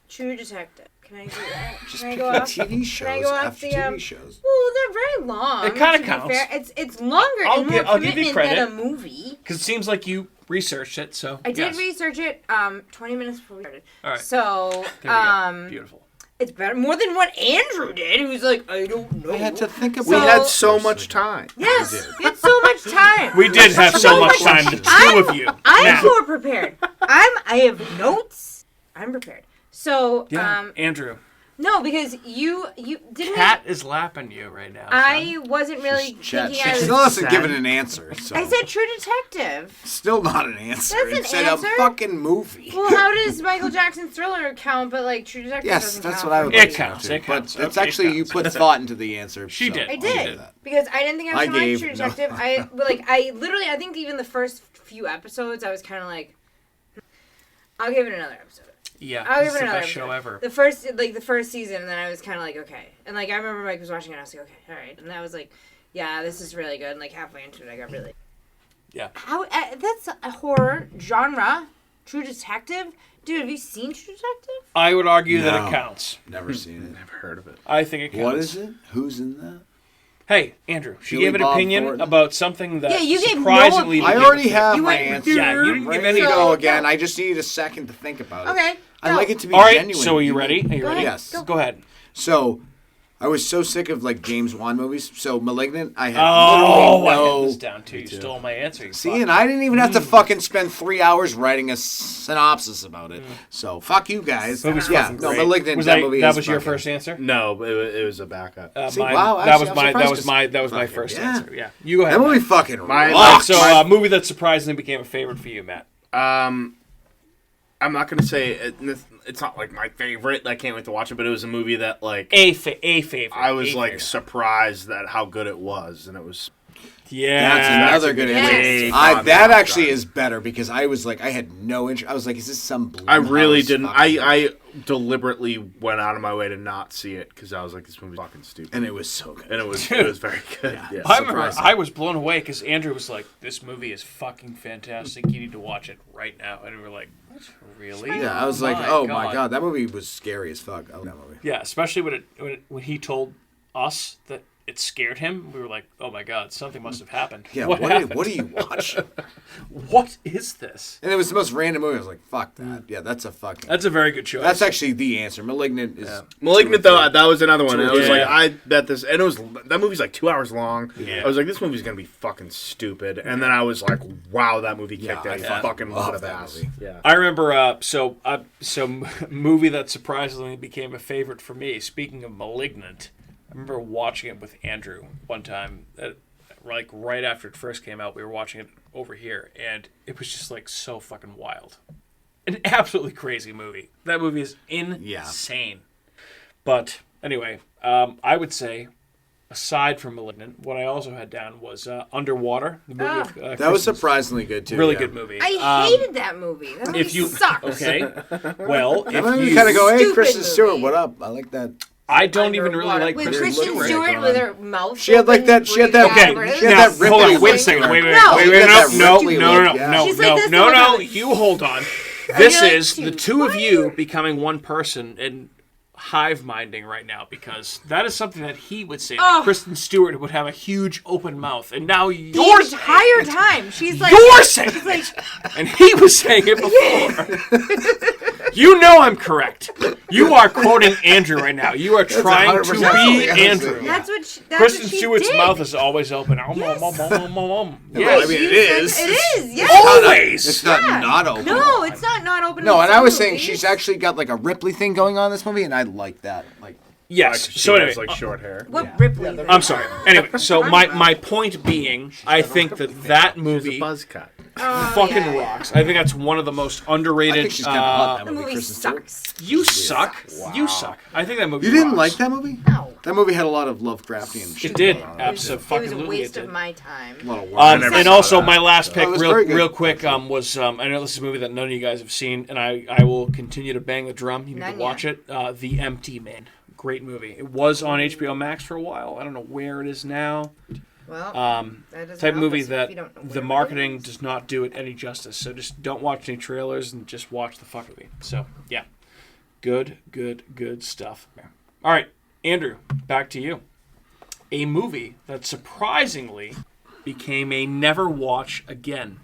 True Detective. Can I do that? just Can I pick go the off? TV Can I shows go off after the TV shows. Well, they're very long. It kinda to be counts. fair. It's longer I'll and gi- more I'll give you commitment than credit. a movie. Because it seems like you researched it, so I did yes. research it 20 minutes before we started. All right. So, There we go. Beautiful. it's better more than what Andrew did. He was like, I don't know. I had to think about we it. had so much time. Yes, we had so much time. We did have so much time, the two of you. I'm Now, more prepared. I have notes. I'm prepared. So, yeah, Andrew, no, because you didn't. Kat is lapping you right now. I wasn't really Chat. thinking. She I was. still hasn't given an answer. So. I said True Detective. still not an answer. That's an It said answer? a fucking movie. Well, how does Michael Jackson's Thriller count? But like True Detective Yes, doesn't that's count what I for would me. like It to counts, answer. it counts. But it's Okay, it actually you counts. put thought into the answer. She so did. I I'll did give that. because I didn't think I was I gonna like gave True no Detective. I think even the first few episodes, I was kind of like, I'll give it another episode. Yeah, I'll this give is it the another best show episode. ever. The first season, and then I was kind of like, okay. And like I remember Mike was watching it, and I was like, okay, all right. And I was like, yeah, this is really good. And like halfway into it, I got really. Yeah. How that's a horror genre, True Detective. Dude, have you seen True Detective? I would argue that No. it counts. Never seen it. Never heard of it. I think it counts. What is it? Who's in that? Hey, Andrew, she Billy gave an Bob opinion Thornton? about something that Yeah, you gave no surprisingly. opinion. I became already a have You my went, answer. Yeah, you didn't give any. Ready to So- go again. I just need a second to think about it. Okay. I like it to be All right, genuine. so are you ready? Are you Go ready? ahead. Yes. Go ahead. So, I was so sick of like James Wan movies. So, Malignant, I had Oh, I literally had this no. down too. You stole my answer. You See, fuck. and I didn't even have to fucking spend 3 hours writing a synopsis about it. So, fuck you guys. Movie's Yeah, fucking no, great. Malignant. Was that movie that is was your fucking- first answer? No, but it was a backup. See, Mine- wow, that actually, was I'm my surprised that was my fucking- first yeah. answer. Yeah, you go ahead. That movie Matt. fucking My- rocks. So, a movie that surprisingly became a favorite for you, Matt. I'm not gonna say it's not like my favorite. I can't wait to watch it, but it was a movie that like A favorite. I was A like favorite. surprised at how good it was, and it was Yeah. That's another good Yes. answer. That actually is better because I was like, I had no interest. I was like, is this some Blumhouse I really didn't. fucking- I deliberately went out of my way to not see it because I was like, this movie's fucking stupid. And it was so good. And it was very good. Yeah. I remember surprising. I was blown away because Andrew was like, "This movie is fucking fantastic. You need to watch it right now." And we were like, "What? Really?" Yeah, I was like, oh my god, that movie was scary as fuck. I love that movie. Yeah, especially when he told us that it scared him. We were like, "Oh my god, something must have happened." Yeah, what happened? what do you watch? What is this? And it was the most random movie. I was like, fuck that. Yeah, that's a fucking. That's a very good choice. That's actually the answer. Malignant is. Malignant though, that was another one. Two And or I was three. like, I bet this, and that movie's like 2 hours long. Yeah. I was like, this movie's gonna be fucking stupid. And then I was like, wow, that movie kicked Yeah, a I fucking lot love of that ass. movie. Yeah. I remember, movie that surprisingly became a favorite for me. Speaking of Malignant, I remember watching it with Andrew one time. Like right after it first came out, we were watching it over here, and it was just like so fucking wild. An absolutely crazy movie. That movie is insane. But anyway, I would say, aside from Malignant, what I also had down was Underwater. The movie with, That was Kristen- surprisingly good too. really yeah. good movie. I hated that movie. That movie If you sucks. okay, well, That if movie you kind of go, hey, Stupid Kristen Stewart, movie. what up? I like that. I don't even really Underwater. like with Kristen Kristen Stewart. Stewart with her mouth. She had like open, that. She had breathing that. out. Okay, She had now, that Ripley hold on, wait a look second. to her. Wait, No. She had that Ripley look, yeah. She's like this the whole time. You hold on. Are This you like is too the two of funny? you becoming one person and hive minding right now because that is something that he would say. That Oh. Kristen Stewart would have a huge open mouth, and now The you're entire time, she's like, You're saying she's like, and he was saying it before. You know I'm correct. You are quoting Andrew right now. You are trying to 100% be what Andrew. yeah. that's what she, Kristen she Stewart's did. mouth is always open. Yes. Yes. I mean, it is. It is. Yes. Always. It's not open. No, it's not open. No, in and I some was saying movies. she's actually got like a Ripley thing going on in this movie, and I like that. Like, Yes. She So anyway, has like short hair. What Ripley? thing? I'm sorry. Anyway, so my point being, I think that movie Buzz cut. fucking yeah. rocks. I think that's one of the most underrated. I think she's kind of hot. The That movie, movie Kristen Stewart. sucks. You suck. You suck. I think that movie. You didn't rocks. like that movie? No. That movie had a lot of Lovecraftian shit. It did. going on. It was Absolutely. a waste of my time. A lot of work. I never And saw also that. my last pick, it was very good. real quick, was I know this is a movie that none of you guys have seen, and I will continue to bang the drum. You need None to watch it. The Empty Man. Great movie. It was on HBO Max for a while. I don't know where it is now. Well, that doesn't Type of help movie us if that you don't know the where it marketing is. does not do it any justice. So just don't watch any trailers and just watch the fuck movie. So yeah, good stuff. All right, Andrew, back to you. A movie that surprisingly became a never watch again,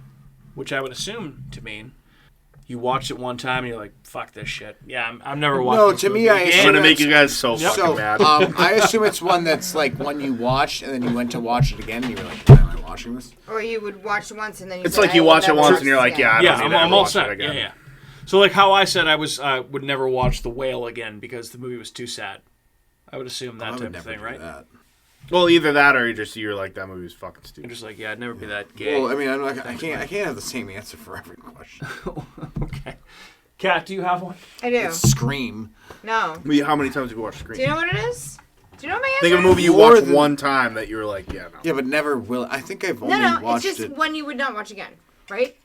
which I would assume to mean you watched it one time and you're like, fuck this shit. Yeah, I'm never watching No, this to movie me, I again. I'm assume gonna make that's- you guys so fucking So, mad. I assume it's one that's like one you watched and then you went to watch it again and you were like, why am I watching this? Or you would watch it once and then you It's said, like I you will watch it never once watch and you're this like, again. yeah, I Yeah, don't need I'm to all watch set. it again. Yeah. So like how I said I would never watch The Whale again because the movie was too sad. I would assume that I type would of never thing, do right? that. Well, either that or you're like, that movie was fucking You're stupid. just like, yeah, I'd never be that gay. Well, I mean, I can't have the same answer for every question. Okay. Kat, do you have one? I do. Scream. No. How many times have you watched Do Scream? you know what it is? Do you know what my answer Think of a movie you More watched than- one time that you were like, yeah, no. Yeah, but never will. I think I've only No, it's watched just it. one you would not watch again, right?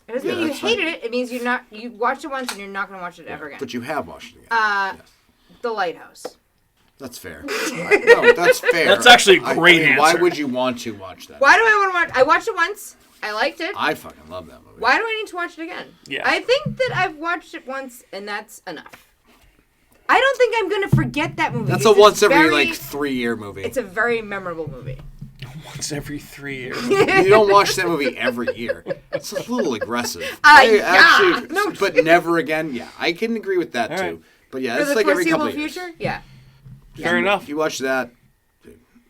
It doesn't Yeah, mean you that's hated fine. it. It means you watched it once and you're not going to watch it ever again. But you have watched it again. The Lighthouse. That's fair. No, that's fair. That's actually a great Why answer. would you want to watch that? Why do I want to watch? I watched it once. I liked it. I fucking love that movie. Why do I need to watch it again? Yeah. I think that I've watched it once and that's enough. I don't think I'm going to forget that movie. That's because a once it's every very- like 3-year movie. It's a very memorable movie. Once every 3 years. You don't watch that movie every year. It's a little aggressive. Yeah. No. But never again. Yeah, I can agree with that All too. right. But yeah, For it's the like every couple foreseeable of years. future? Yeah. Fair enough. You watch that.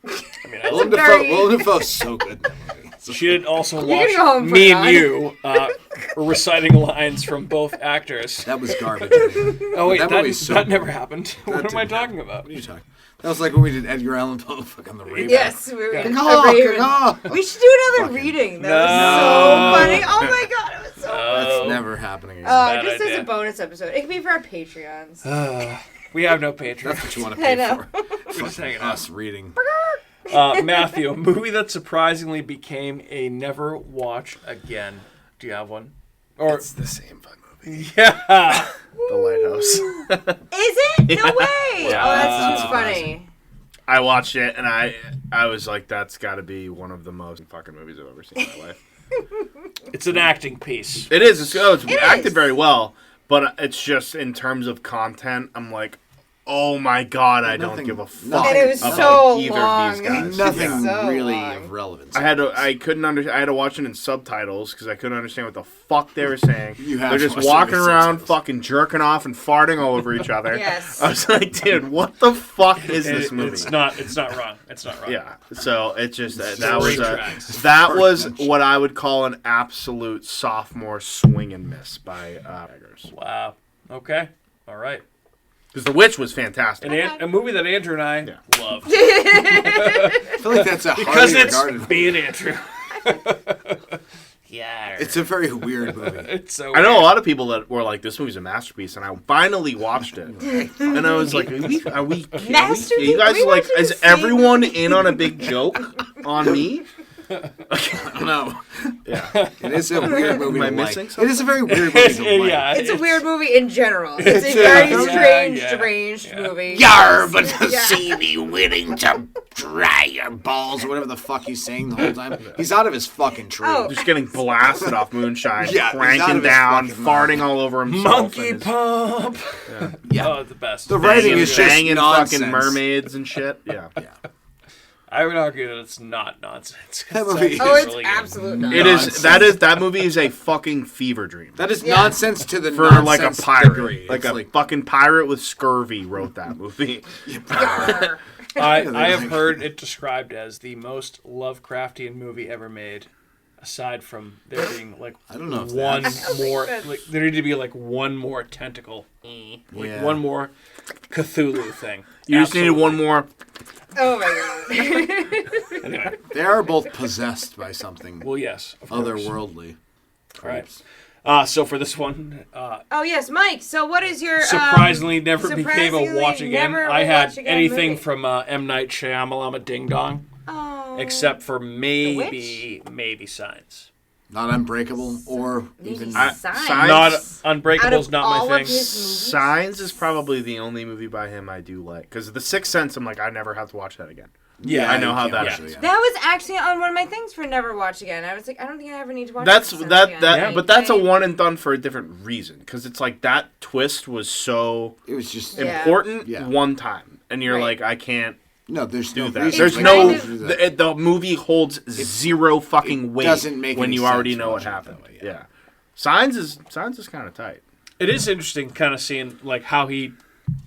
I mean, Willem very- Dafoe's so good in that movie. she did also can watch go home for me that. and you reciting lines from both actors. That was garbage. Oh wait, that that movie's so that good. never happened. What am I didn't talking happen. about? What are you talking? That was like when we did Edgar Allan Poe on the radio. Yes. We were Caw. We should do another Fucking- reading. That No. was so funny. Oh my god, it was so That's never happening again. Bad just as idea. a bonus episode. It could be for our Patreons. We have no Patreon. That's what you want to I pay know. for. just hanging out. Us reading. Matthew, a movie that surprisingly became a never watch again. Do you have one? Or It's the same fucking movie. yeah, The Lighthouse. Is it? No way! Yeah. Oh, that's too funny. I watched it and I was like, that's got to be one of the most fucking movies I've ever seen in my life. it's an acting piece. It is. It's acted is. very well, but it's just in terms of content, I'm like, oh my god, I don't Nothing- give a fuck nothing- And it was about so either long. of these guys. Nothing So really long. of relevance. I had to watch it in subtitles because I couldn't understand what the fuck they were saying. You have They're to just watch it walking with around, subtitles. fucking jerking off and farting all over each other. Yes. I was like, dude, what the fuck is this movie? It's not wrong. It's not wrong. Yeah, so it just that Great was tracks. that was what I would call an absolute sophomore swing and miss by Eggers. Wow. Okay. All right. Because The Witch was fantastic. A movie that Andrew and I loved I feel like that's a because highly it's regarded. me and Andrew. Yeah. It's a very weird movie. It's so. I know a weird. lot of people that were like, "This movie's a masterpiece," and I finally watched it, and I was like, "Are we kidding? Masterpiece? You guys Are we like? watching the Is same everyone in on a big joke on me?" I don't know. Yeah. It is a weird movie Am I to like. missing It is a very weird movie to like. Yeah. It's a weird movie in general. It's a It's very a- strange movie. Yar, but to Yeah. see me willing to dry your balls or whatever the fuck he's saying the whole time. He's out of his fucking tree. Oh. Just getting blasted off moonshine, Yeah, he's out cranking of his down, fucking farting mind. all over himself. Monkey and his- pump. Yeah. Oh, the best. The writing banging, is just banging nonsense. fucking mermaids and shit. Yeah. I would argue that it's not nonsense. That movie Oh, it's really good. absolute It nonsense. is that movie is a fucking fever dream. That is Yeah. nonsense to the For like a nonsense pirate. degree. Like It's a fucking pirate with scurvy wrote that movie. Yarr. I have heard it described as the most Lovecraftian movie ever made, aside from there being like I don't know if one that's- more. that's- Like, there needed to be like one more tentacle, like Yeah. one more Cthulhu thing. You just needed Absolutely. one more. Oh my god. Anyway, They are both possessed by something well, yes, of course. otherworldly. All right. So for this one, Oh yes, Mike. So what is your surprisingly never became surprisingly a watch again. never I a had watch again anything movie? from M. Night Shyamalan, Ding Dong, Oh. except for Witch? maybe Signs. Not Unbreakable or even. Signs. Not Out Unbreakable's of not all my of thing. his movies? Signs is probably the only movie by him I do like. Because The Sixth Sense, I'm like, I never have to watch that again. Yeah, I know how you that can't is. watch it, That was actually on one of my things for never watch again. I was like, I don't think I ever need to watch. That's Sixth Sense that again. that, Yeah. but that's a Right? one and done for a different reason. Because it's like that twist was so It was just. Yeah. important Yeah. one time, and you're Right. like, I can't No, there's do no that. reason There's for no you to do that. the movie holds zero fucking weight doesn't make when any you already sense know what watching it that happened. way, Yeah. Signs is kind of tight. It is interesting, kind of seeing like how he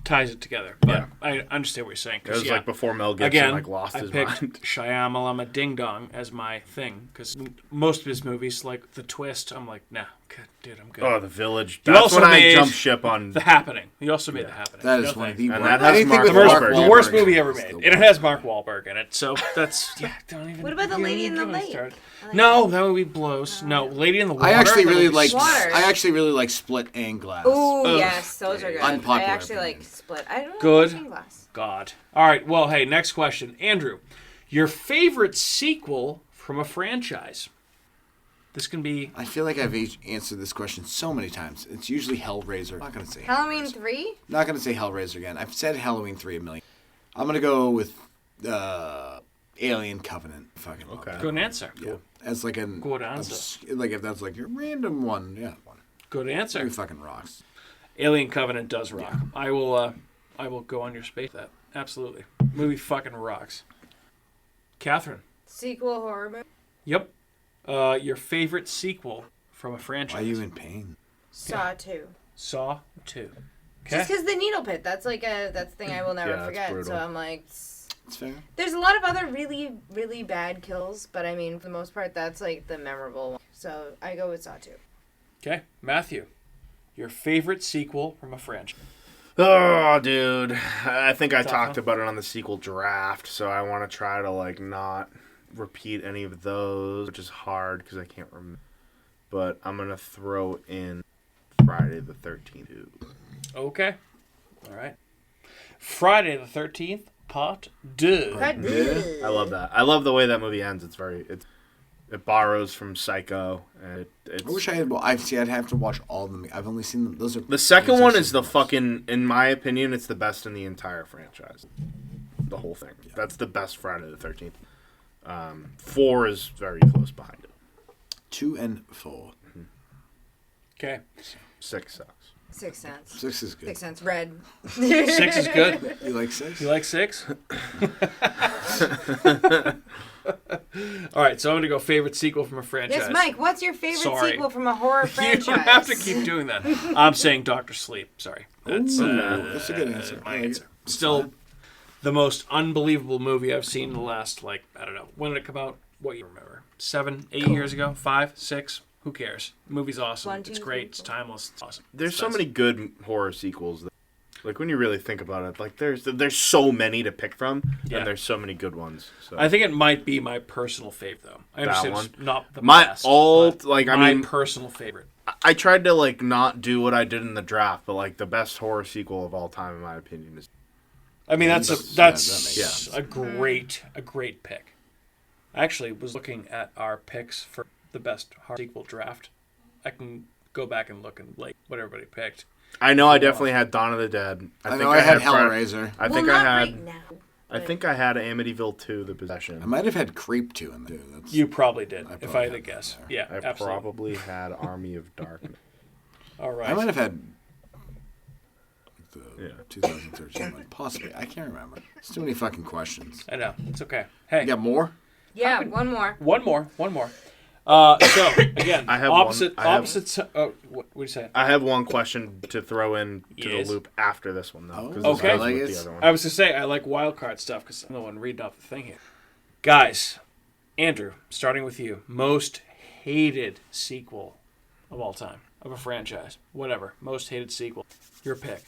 ties it together. But Yeah. I understand what you're saying. It 'cause, was yeah, like before Mel Gibson again, like lost I his picked mind. Shyamalan Ding Dong as my thing because most of his movies, like the twist, I'm like, nah, good, dude, I'm good. Oh, The Village. You That's also when I made jumped ship on. The Happening. He also made The Happening. That is No one of thanks. the And worst. that has Anything Mark with Wahlberg. The Wahlberg worst movie ever is made, the and it has Mark Wahlberg in it. So that's don't even. What about The Lady in the Lake? Start. No, that movie blows. No, Lady in the Water. I actually that really movie like. Water. I actually really like Split and Glass. Ooh, yes, those are good. Unpopular I actually opinion. like Split. I don't Good. know. Glass. God. All right. Well, hey, next question, Andrew. Your favorite sequel from a franchise? This can be. I feel like I've answered this question so many times. It's usually Hellraiser. I'm not gonna say Halloween Hellraiser. 3? Not gonna say Hellraiser again. I've said Halloween 3 a million. I'm gonna go with Alien Covenant. Fucking love that. Good answer. Yeah. As like an Good answer. like if that's like your random one, yeah, one. Good answer. Movie fucking rocks. Alien Covenant does rock. I will go on your space with that. Absolutely. Movie fucking rocks. Catherine. Sequel horror movie? Yep. Your favorite sequel from a franchise? Why are you in pain? Saw 2. Saw 2. Just Okay. because the needle pit, that's like that's a thing I will never Yeah, that's forget. brutal. So I'm like, It's fair. there's a lot of other really, really bad kills, but I mean, for the most part, that's like the memorable one. So I go with Saw 2. Okay. Matthew. Your favorite sequel from a franchise? Oh, dude. I think I Tough, talked huh? about it on the sequel draft, so I want to try to like not repeat any of those, which is hard because I can't remember. But I'm gonna throw in Friday the 13th. Okay. All right. Friday the 13th, Part 2. I love that. I love the way that movie ends. It borrows from Psycho, and it's. I wish I had. Well, I'd have to watch all of them. I've only seen them. Those are The second one is the fucking. In my opinion, it's the best in the entire franchise. The whole thing. Yeah. That's the best Friday the 13th. 4 is very close behind it. 2 and 4. Okay. 6 sucks. 6 cents. 6 is good. 6 cents. Red. 6 is good. You like 6? You like 6? All right, so I'm going to go favorite sequel from a franchise. Yes, Mike, what's your favorite sequel from a horror franchise? You don't have to keep doing that. I'm saying Dr. Sleep. Sorry. That's a good answer. My answer. Still the most unbelievable movie I've seen in the last, I don't know. When did it come out? What you remember? 7, 8 years ago? 5, 6? Who cares? The movie's awesome. 1, 2, it's great. 3, It's timeless. It's awesome. There's so many good horror sequels. Like, when you really think about it, there's so many to pick from, and there's so many good ones. So. I think it might be my personal fave, though. I understand it's not the best. My personal favorite. I tried to, not do what I did in the draft, but, the best horror sequel of all time, in my opinion, is... I mean, that's a great pick. I actually was looking at our picks for the best horror sequel draft. I can go back and look and what everybody picked. I know I definitely had Dawn of the Dead. I know I had Hellraiser. I think I had Amityville 2, The Possession. I might have had Creep 2 in there. You probably did, if I had to guess. Yeah, I probably had Army of Darkness. All right. I might have had the 2013 one. Possibly. I can't remember. It's too many fucking questions. I know. It's okay. Hey. You got more? Yeah, one more. One more. So again, I have opposites. What do you say? I have one question to throw in to the loop after this one, though. Okay. I was to say I like wild card stuff because I'm the one reading off the thing here. Guys, Andrew, starting with you, most hated sequel of all time of a franchise, whatever. Most hated sequel. Your pick.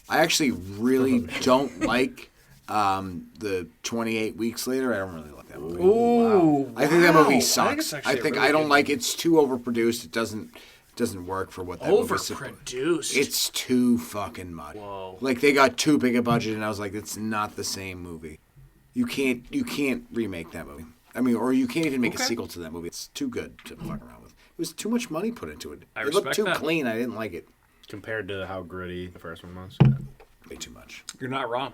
I actually really don't like the 28 Weeks Later. I don't really like that movie. Ooh, I think that movie sucks. I don't like it's too overproduced. It doesn't work for what that movie's overproduced. It's too fucking much. Whoa. They got too big a budget, and I was like, it's not the same movie. You can't remake that movie. I mean, or you can't even make a sequel to that movie. It's too good to fuck around with. It was too much money put into it. It looked too clean. I didn't like it. Compared to how gritty the first one was. Way too much. You're not wrong.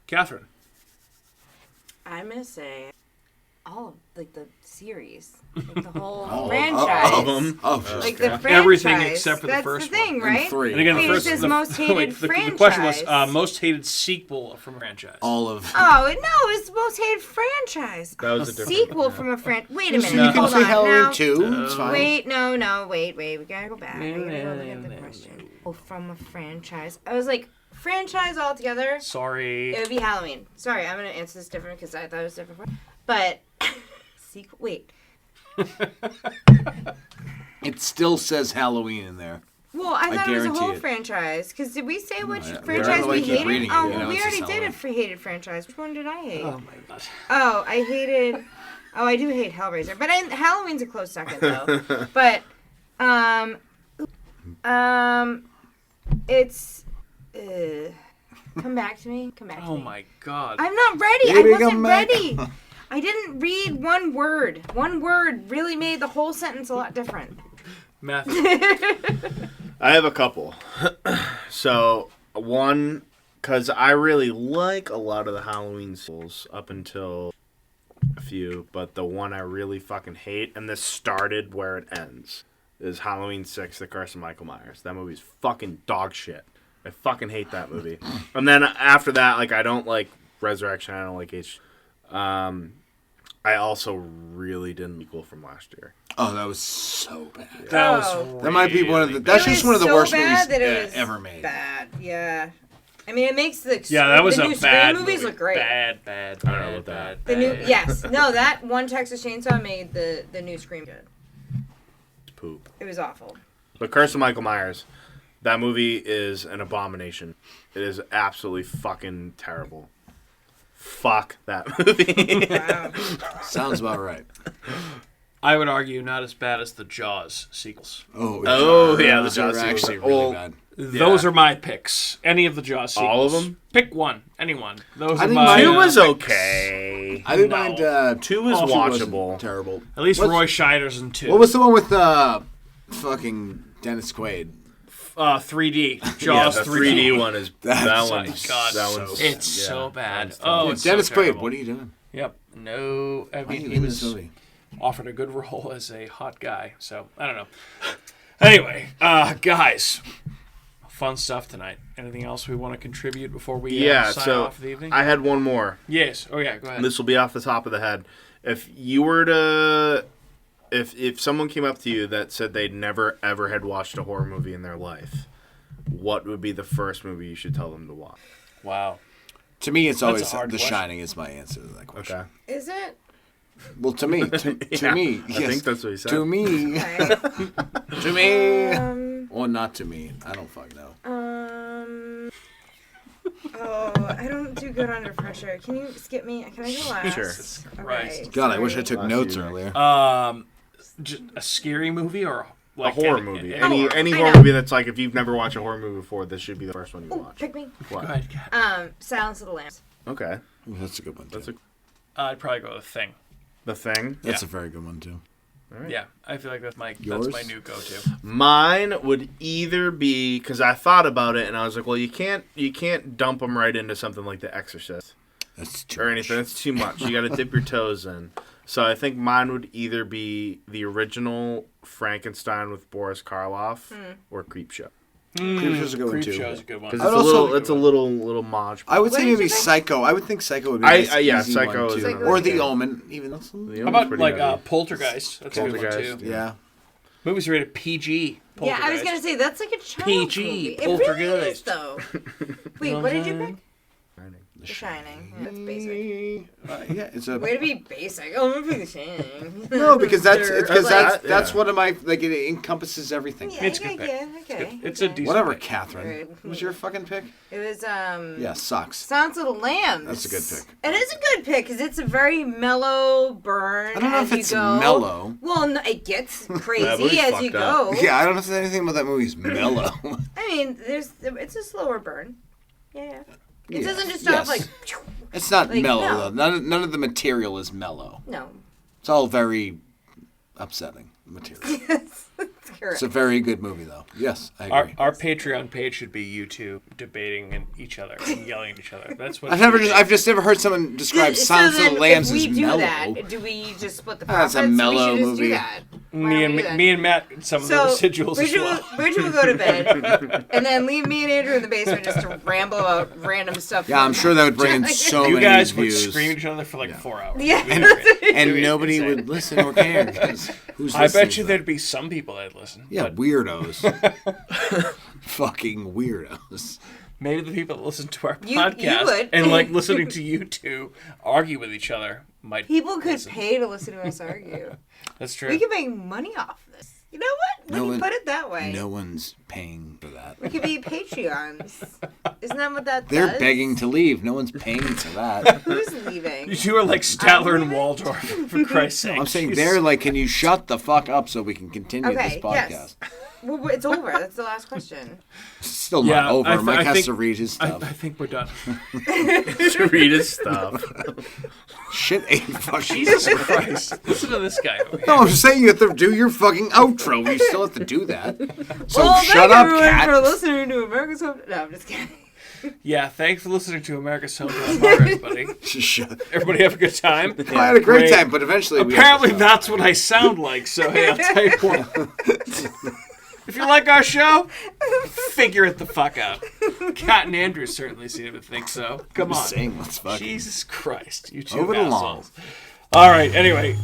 Catherine. I'm going to say all of, the series. The whole franchise. All of them? The franchise. Everything except for the first one. That's the thing, right? And 3. And again, It says most hated franchise. The question was most hated sequel from a franchise. All of. Oh, no, it's most hated franchise. That was a different sequel from a franchise. Wait a minute. You can Hold say on. Halloween Now, 2. It's fine. Wait. We gotta go back. I gotta go look at the question. Oh, from a franchise. I was like, franchise altogether. Sorry. It would be Halloween. Sorry, I'm gonna answer this different because I thought it was different. But sequel. Wait. It still says Halloween in there. Well, I thought it was a whole it. franchise. Because did we say which I franchise don't we like keep hated? reading it, Oh, you know, we it's already just did a Halloween. hated franchise. Which one did I hate? Oh my god. Oh, I hated. Oh, I do hate Hellraiser, but Halloween's a close second though. But, it's. Come back to me. Oh my god. I'm not ready. Baby, I wasn't come back. ready. I didn't read one word. One word really made the whole sentence a lot different. Matthew. I have a couple. So, one, because I really like a lot of the Halloween sequels up until a few, but the one I really fucking hate, and this started where it ends, is Halloween 6, The Curse of Michael Myers. That movie's fucking dog shit. I fucking hate that movie. And then after that, I don't like Resurrection, I don't like I also really didn't equal from last year. Oh, that was so bad. That might be one of the. That's just one of the worst movies that it was ever made. Bad, yeah. I mean, it makes the that was the a new bad Scream movies movie. look great. Bad. I don't know about that. The new that one Texas Chainsaw made the new Scream good. It's poop. It was awful. But Curse of Michael Myers, that movie is an abomination. It is absolutely fucking terrible. Fuck that movie. Wow. Sounds about right. I would argue not as bad as the Jaws sequels. Oh, yeah, the Jaws Jaws are sequels actually are really old. bad. Those are my picks. Any of the Jaws sequels. All of them? Pick one. Anyone. Those I are think my... Two was picks. okay. I didn't No. mind. 2 was Two wasn't watchable. Terrible. At least What's- Roy Scheider's in 2. What was the one with fucking Dennis Quaid? 3D. Yeah, Jaws the 3D. 3D one is That's- that oh my one's God, that one's It's so bad. Oh, it's Dennis so Quaid, terrible. what are you doing? Yep. No. I Why are mean, you he in was this movie? offered a good role as a hot guy. So, I don't know. Anyway, guys. Fun stuff tonight. Anything else we want to contribute before we sign so off for the evening? I had one more. Yes. Oh, yeah. Go ahead. This will be off the top of the head. If you were to, if someone came up to you that said they'd never ever had watched a horror movie in their life, what would be the first movie you should tell them to watch? Wow. To me, it's always a hard The question. Shining is my answer to that question. Okay. Is it? Well, to me, to Yeah, me, I yes. think that's what he said. To me, Okay. to me, or not to me. I don't fucking know. Oh, I don't do good under pressure. Can you skip me? Can I go last? Sure. Christ. Okay, God, I wish I sorry. took Last notes you. earlier. Just a scary movie or A like horror any- movie. any- Any I horror know. movie that's like, if you've never watched a horror movie before, this should be the first one you Ooh, watch. pick me. What? Go ahead, Kat. Silence of the Lambs. Okay. Ooh, that's a good one too. That's I'd probably go with Thing. The Thing. That's yeah. a very good one too. Yeah, I feel like that's my Yours? new go-to. Mine would either be, because I thought about it and I was like, well, you can't dump them right into something like The Exorcist That's too or much. anything. That's too much. You got to dip your toes in. So I think mine would either be the original Frankenstein with Boris Karloff or Creepshow. Creepshow's a good one too. Creepshow's a good one. Because I'd also- it's a little modge. I would What say did you maybe think? Psycho. I would think Psycho would be a nice, yeah, easy Psycho one is too. another Or good The one. Omen. Even that's The How Omen's about pretty like heavy. Poltergeist? That's a good one Poltergeist. too. yeah. Movies rated PG. Yeah, I was Poltergeist. gonna say that's like a child PG, movie. It really is Poltergeist. though. Wait, what did you pick? The Shining. Yeah, that's basic. Yeah, it's a Way to be basic. Oh, I'm gonna pick The Shining. no because that's They're because like- that's one of my like it encompasses everything. Yeah, It's a good okay, pick. okay. It's a okay. decent Whatever, pick. Catherine. Right. What was your fucking pick? It was Yeah, sucks. Silence of the Lambs. That's a good pick. It is a good pick because it's a very mellow burn. I don't know as if it's you go. mellow. Well, no, it gets That crazy movie's as you fucked up. go. Yeah, I don't know if there's anything about that movie's mellow. I mean, it's a slower burn. Yeah. It Yeah, doesn't just start yes. like. It's not Like, mellow no. though. None of the material is mellow. No. It's all very upsetting material. That's correct. It's a very good movie though. Yes, I Our, agree. our Patreon page should be you two debating and each other and yelling at each other. That's what I've just never heard someone describe Silence of the Lambs if as we do mellow. that, do we just split the That's profits? a mellow we should just movie. do that. Why me don't and we do that? me and Matt some of the residuals as well. Rachel will go to bed, and then leave me and Andrew in the basement just to ramble about random stuff. Yeah, I'm sure that would bring in so You many guys would views. scream at each other for like 4 hours. Yeah. It'd be great. and It'd be nobody insane. would listen or care. 'Cause who's I listening bet to you that? there'd be some people that'd listen. Yeah, but weirdos. Fucking weirdos. maybe the people that listen to our You podcast would. and like listening to you two argue with each other might. People could listen. pay to listen to us argue. That's true. We could make money off this. You know what? When No you one- put it that way, No one's paying for that. we could be Patreons. Isn't that what that They're does? begging to leave. No one's paying for that. Who's leaving? You two are like Statler and Waldorf, for Christ's sake. I'm saying Jeez. they're like, can you shut the fuck up so we can continue this Okay, podcast? yes. Well, it's over. That's the last question. It's still Yeah, not over. I Mike has think- to read his I stuff. think we're done. to read his stuff. Shit ain't fucking. Jesus Christ. Listen to this guy over here. No, I'm just saying you have to do your fucking outro. You still have to do that. So Well, shut thank up, everyone cat. for listening to America's Home. No, I'm just kidding. Yeah, thanks for listening to America's Hometown Horror, everybody. Shut. Everybody have a good time. I had a great Great. time, but eventually we Apparently have to that's what I sound like, so hey, I'll tell you what. If you like our show, figure it the fuck out. Kat and Andrew certainly seem to think so. Come on. stop. Saying let's fucking Jesus Christ, you two over the lawn. assholes. All right, anyway.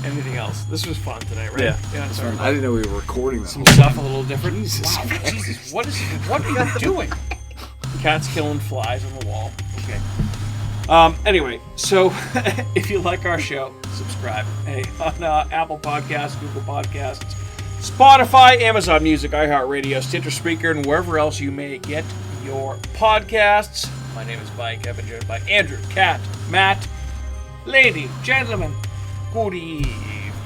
Anything else? This was fun tonight, right? Yeah. Sorry. I didn't know we were recording that. Some stuff a little different. Jesus Wow, Christ. Jesus, what are you doing? Cat's killing flies on the wall. Okay. Anyway, so if you like our show, subscribe. Hey, on Apple Podcasts, Google Podcasts, Spotify, Amazon Music, iHeartRadio, Stitcher, Spreaker, and wherever else you may get your podcasts. My name is Mike. I've been joined by Andrew, Kat, Matt, lady, gentlemen, goodies.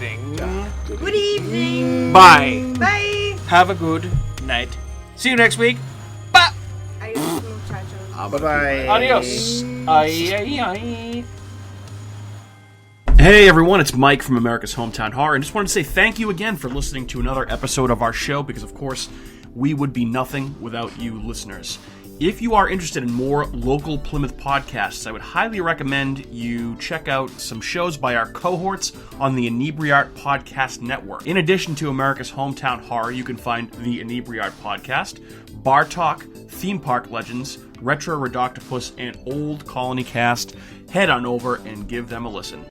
evening. Good evening. Bye. Bye. Have a good night. See you next week. Bye. Adios, muchachos. Bye-bye. Adios. Ay, ay, ay. Hey everyone, it's Mike from America's Hometown Horror, and just wanted to say thank you again for listening to another episode of our show, because of course, we would be nothing without you listeners. If you are interested in more local Plymouth podcasts, I would highly recommend you check out some shows by our cohorts on the Inebriart Podcast Network. In addition to America's Hometown Horror, you can find the Inebriart Podcast, Bar Talk, Theme Park Legends, Retro Redoctopus, and Old Colony Cast. Head on over and give them a listen.